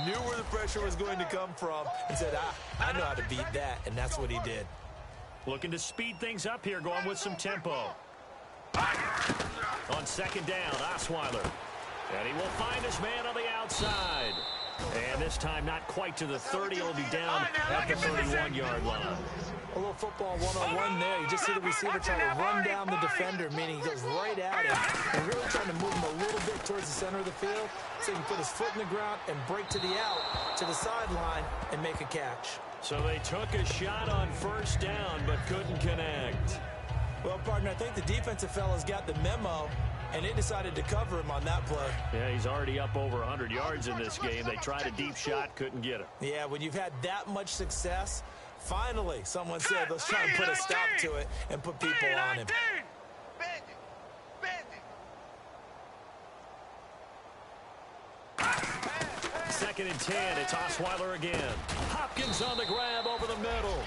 knew where the pressure was going to come from, and said, I know how to beat that, and that's what he did. Looking to speed things up here, going with some tempo. On second down, Osweiler. And he will find his man on the outside. And this time not quite to the 30. He'll be down at the 31-yard line. A little football one-on-one there. You just see the receiver trying to run down the defender, meaning he goes right at him and really trying to move him a little bit towards the center of the field so he can put his foot in the ground and break to the out, to the sideline, and make a catch. So they took a shot on first down but couldn't connect. Well, partner, I think the defensive fellas got the memo, and they decided to cover him on that play. Yeah, he's already up over 100 yards in this game. They tried a deep shot, couldn't get him. Yeah, when you've had that much success, finally someone said, let's try and put a stop to it and put people on him. Second and 10, it's Osweiler again. Hopkins on the grab over the middle.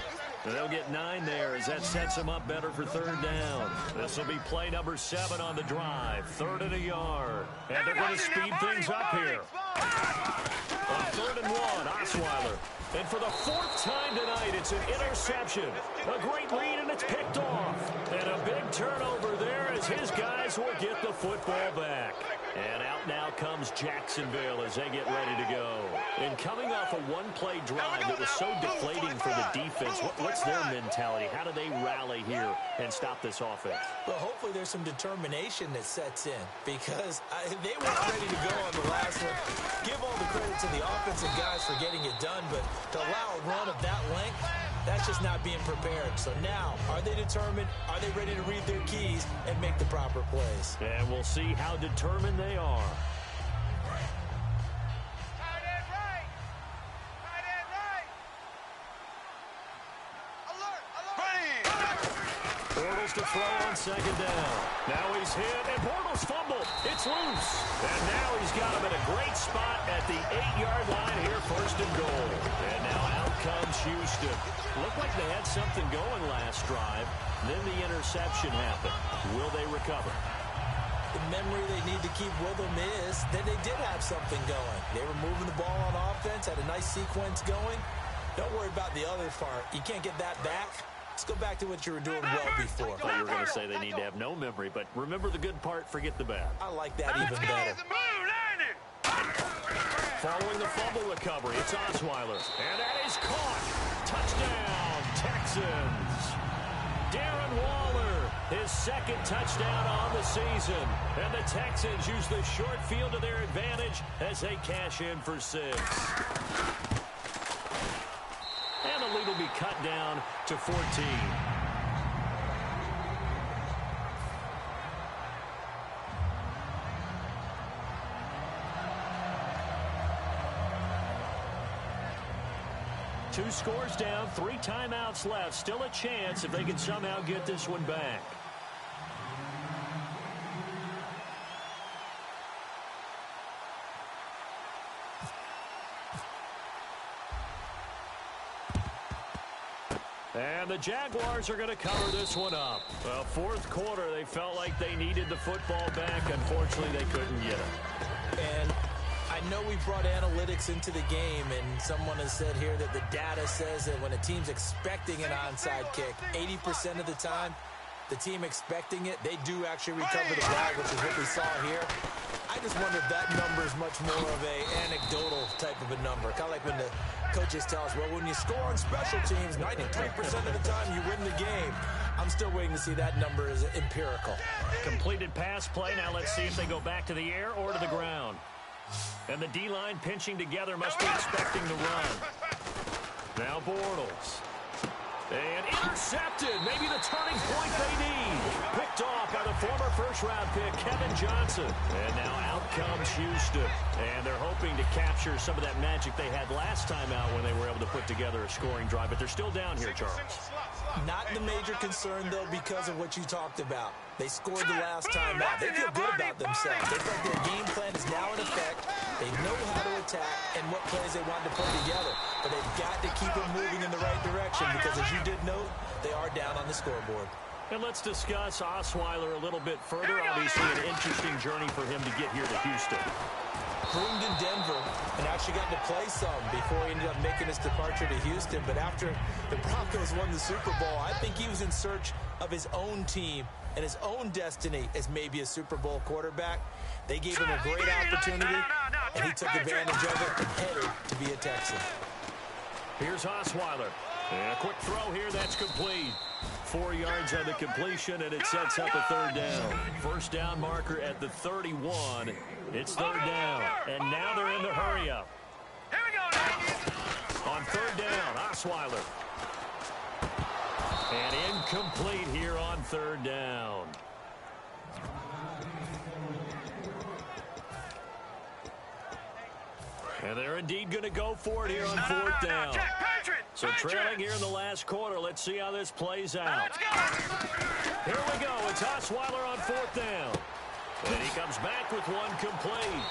And they'll get 9 there as that sets them up better for third down. This will be play number 7 on the drive. 3rd and a yard. And they're going to speed things up here. On 3rd and 1, Osweiler. And for the 4th time tonight, it's an interception. A great read, and it's picked off. And a big turnover there as his guys will get the football back. And out now comes Jacksonville as they get ready to go. And coming off a one-play drive that was so deflating for the defense, what's their mentality? How do they rally here and stop this offense? Well, hopefully there's some determination that sets in because they weren't ready to go on the last one. Give all the credit to the offensive guys for getting it done, but to allow a run of that length, that's just not being prepared. So now, are they determined? Are they ready to read their keys and make the proper plays? And we'll see how determined they are. Bortles to throw on second down. Now he's hit, and Bortles fumbled. It's loose. And now he's got him in a great spot at the 8-yard line here, 1st and goal. And now out comes Houston. Looked like they had something going last drive. Then the interception happened. Will they recover? The memory they need to keep with them is that they did have something going. They were moving the ball on offense, had a nice sequence going. Don't worry about the other part. You can't get that back. Let's go back to what you were doing well before. I thought you were going to say they need to have no memory, but remember the good part, forget the bad. I like that even better. Following the fumble recovery, it's Osweiler. And that is caught. Touchdown, Texans. Darren Waller, his 2nd touchdown on the season. And the Texans use the short field to their advantage as they cash in for 6. And the lead will be cut down to 14. Two scores down, 3 timeouts left. Still a chance if they can somehow get this one back. And the Jaguars are going to cover this one up. Well, 4th quarter, they felt like they needed the football back. Unfortunately, they couldn't get it. And I know we brought analytics into the game, and someone has said here that the data says that when a team's expecting an onside kick, 80% of the time, the team expecting it, they do actually recover the ball, which is what we saw here. I just wonder if that number is much more of a anecdotal type of a number. Kind of like when the coaches tell us, well, when you score on special teams, 93% of the time you win the game. I'm still waiting to see that number is empirical. Completed pass play. Now let's see if they go back to the air or to the ground. And the D-line pinching together must be expecting the run. Now Bortles. And intercepted. Maybe the turning point they need. Picked picked off by the former first-round pick, Kevin Johnson. And now out comes Houston. And they're hoping to capture some of that magic they had last time out when they were able to put together a scoring drive. But they're still down here, Charles. Not the major concern, though, because of what you talked about. They scored the last time out. They feel good about themselves. They feel like their game plan is now in effect. They know how to attack and what plays they want to put together. But they've got to keep it moving in the right direction because, as you did note, they are down on the scoreboard. And let's discuss Osweiler a little bit further. Obviously, an interesting journey for him to get here to Houston. Groomed in Denver and actually got to play some before he ended up making his departure to Houston. But after the Broncos won the Super Bowl, I think he was in search of his own team and his own destiny as maybe a Super Bowl quarterback. They gave him a great opportunity, and he took advantage of it and headed to be a Texan. Here's Osweiler. And a quick throw here, that's complete. 4 yards on the completion, and it sets up a third down. First down marker at the 31. It's third down, and now they're in the hurry-up. Here we go. On third down, Osweiler. And incomplete here on third down. And they're indeed going to go for it here on fourth down. So trailing here in the last quarter. Let's see how this plays out. Here we go. It's Osweiler on fourth down. And he comes back with one complete.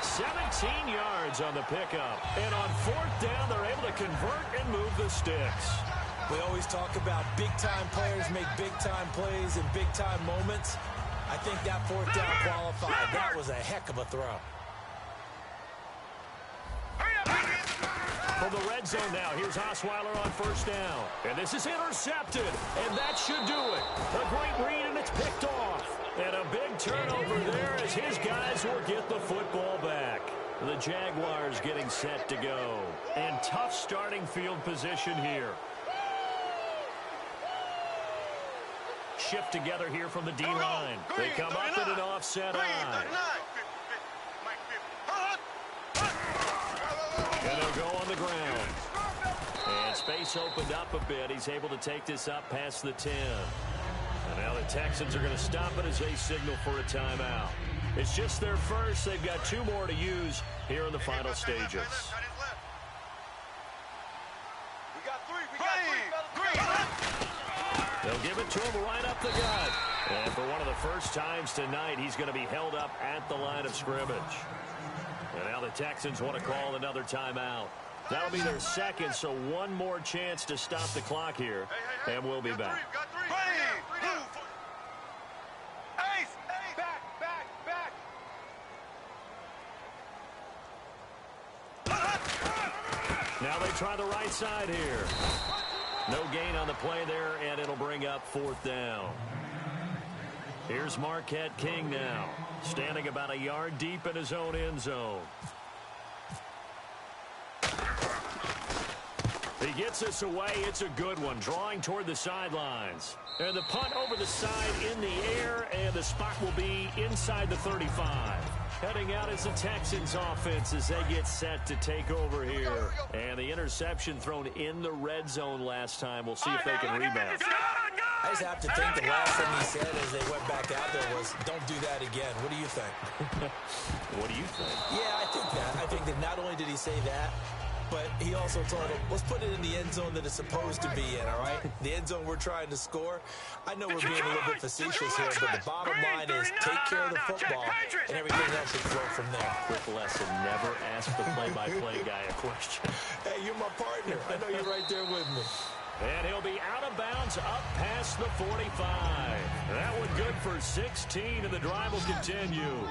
17 yards on the pickup. And on fourth down, they're able to convert and move the sticks. We always talk about big-time players make big-time plays in big-time moments. I think that fourth down qualified. That was a heck of a throw. From the red zone now, here's Osweiler on first down. And this is intercepted, and that should do it. A great read, and it's picked off. And a big turnover there as his guys will get the football back. The Jaguars getting set to go. And tough starting field position here. Shift together here from the D-line. They come up in an offset eye. And they'll go on the ground. And space opened up a bit. He's able to take this up past the 10. And now the Texans are going to stop it as they signal for a timeout. It's just their first. They've got 2 more to use here in the final stages. They'll give it to him right up the gut. And for one of the first times tonight, he's going to be held up at the line of scrimmage. And now the Texans want to call another timeout. That'll be their second, so one more chance to stop the clock here. And we'll be back. Now they try the right side here. No gain on the play there, and it'll bring up fourth down. Here's Marquette King now, standing about a yard deep in his own end zone. He gets this away. It's a good one, drawing toward the sidelines. And the punt over the side in the air, and the spot will be inside the 35. Heading out is the Texans offense as they get set to take over here. And the interception thrown in the red zone last time. We'll see if they can rebound. I just have to think the last thing he said as they went back out there was, don't do that again. What do you think? What do you think? Yeah, I think that. I think that not only did he say that, but he also told him, let's put it in the end zone that it's supposed to be in, all right? The end zone we're trying to score. I know we're being a little bit facetious here, but the bottom line is take care of the football, and everything else should flow from there. Quick lesson, never ask the play-by-play guy a question. Hey, you're my partner. I know you're right there with me. And he'll be out of bounds up past the 45. That one good for 16, and the drive will continue.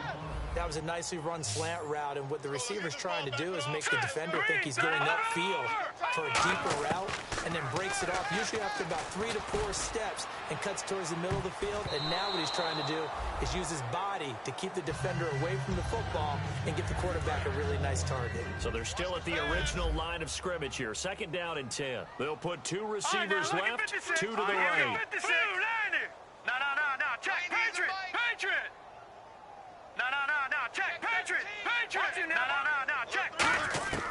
That was a nicely run slant route, and what the receiver's trying to do is make the defender think he's going upfield for a deeper route, and then breaks it off, usually after about 3 to 4 steps, and cuts towards the middle of the field. And now what he's trying to do is use his body to keep the defender away from the football and get the quarterback a really nice target. So they're still at the original line of scrimmage here. Second down and 10. They'll put 2 receivers left, 2 to the right. No, check, Patriot. No, check, Patriot. No, check, Patriot.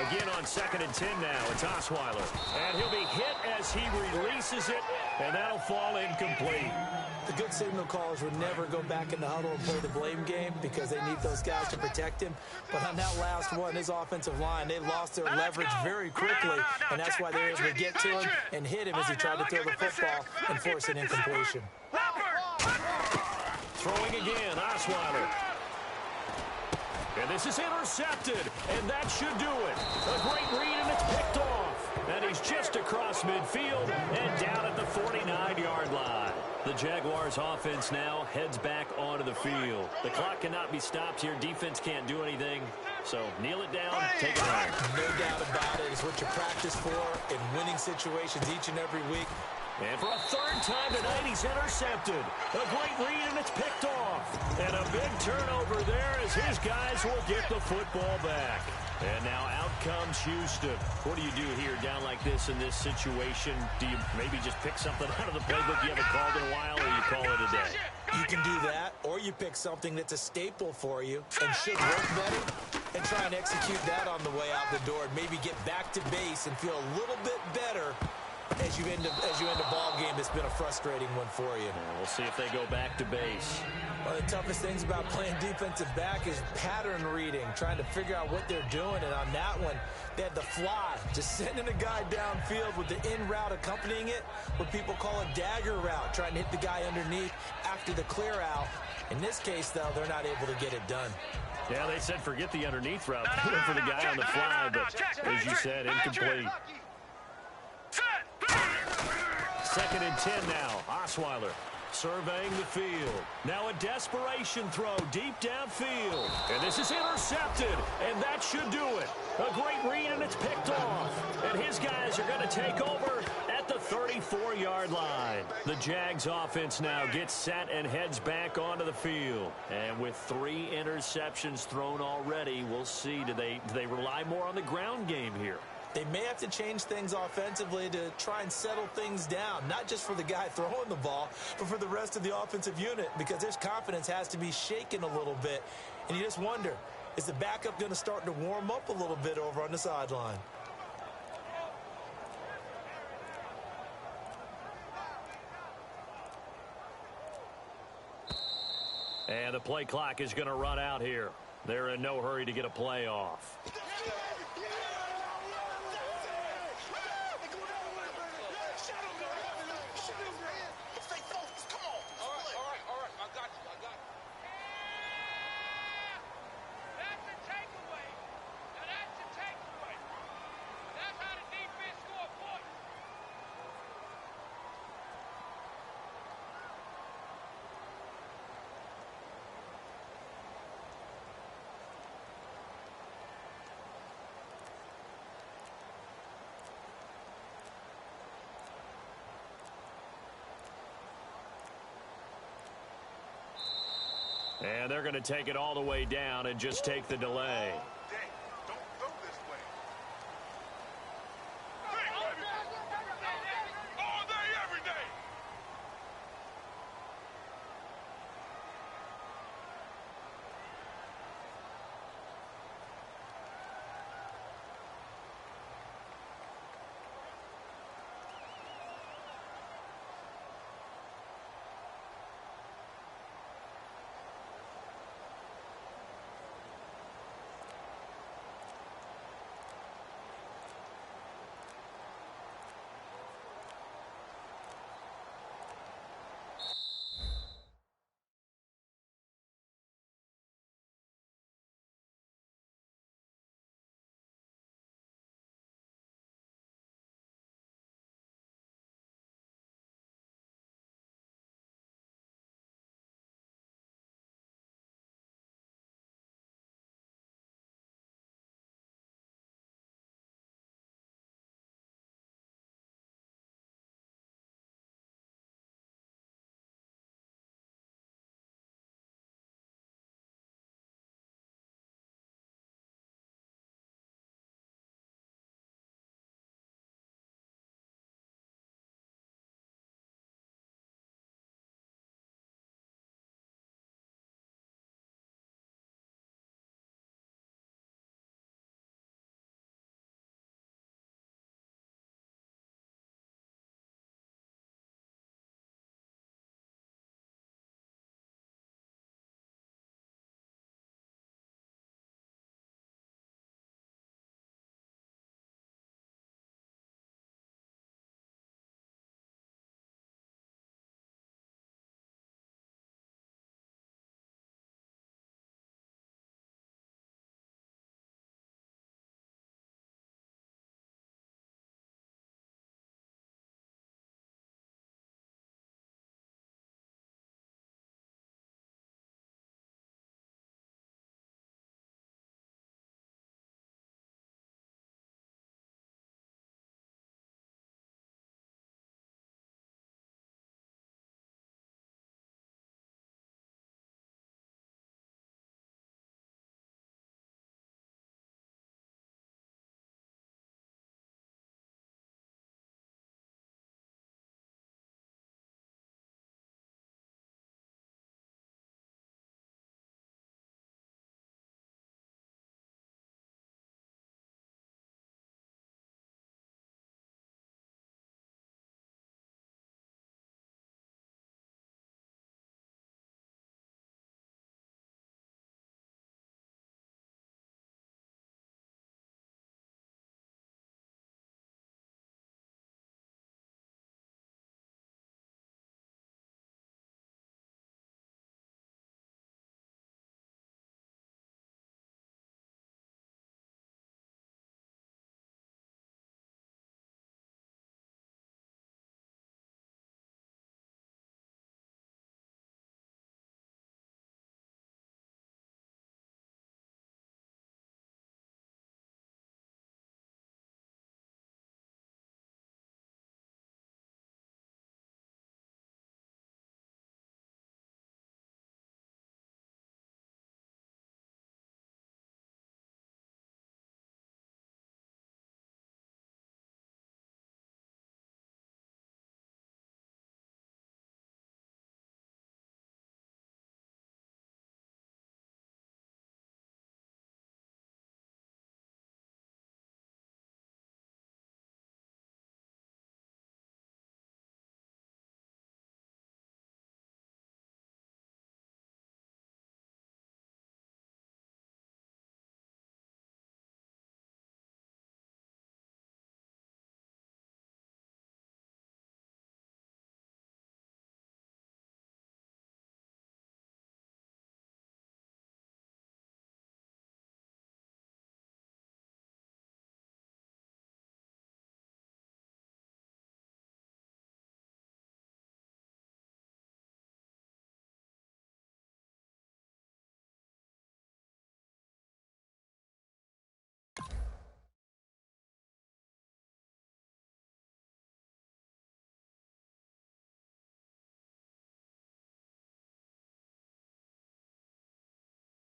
Again on second and 10 now, it's Osweiler. And he'll be hit as he releases it, And that'll fall incomplete. The good signal callers would never go back in the huddle and play the blame game because they need those guys to protect him. But on that last one, his offensive line, they lost their leverage very quickly, and that's why they were able to get to him and hit him as he tried to throw the football and force an incompletion. Throwing again, Osweiler. And this is intercepted, and that should do it. A great read, and it's picked off. And he's just across midfield and down at the 49-yard line. The Jaguars' offense now heads back onto the field. The clock cannot be stopped here. Defense can't do anything. So kneel it down, take it home. No doubt about it. It's what you practice for in winning situations each and every week. And for a third time tonight, he's intercepted. A great read, and it's picked off. And a big turnover there as his guys will get the football back. And now out comes Houston. What do you do here down like this in this situation? Do you maybe just pick something out of the playbook you haven't called in a while, or you call it a day? You can do that, or you pick something that's a staple for you and should work better and try and execute that on the way out the door and maybe get back to base and feel a little bit better as you end a ball game that's been a frustrating one for you. And we'll see if they go back to base. One of the toughest things about playing defensive back is pattern reading, trying to figure out what they're doing. And on that one, they had the fly, just sending a guy downfield with the in route accompanying it, what people call a dagger route, trying to hit the guy underneath after the clear out. In this case, though, they're not able to get it done. Yeah, they said forget the underneath route for the guy on the fly, but as you said, incomplete. 2nd and 10 now. Osweiler surveying the field. Now a desperation throw deep downfield. And this is intercepted, and that should do it. A great read, and it's picked off. And his guys are going to take over at the 34-yard line. The Jags offense now gets set and heads back onto the field. And with 3 interceptions thrown already, we'll see. Do they rely more on the ground game here? They may have to change things offensively to try and settle things down, not just for the guy throwing the ball, but for the rest of the offensive unit, because their confidence has to be shaken a little bit. And you just wonder, is the backup going to start to warm up a little bit over on the sideline? And the play clock is going to run out here. They're in no hurry to get a play off. And they're going to take it all the way down and just take the delay.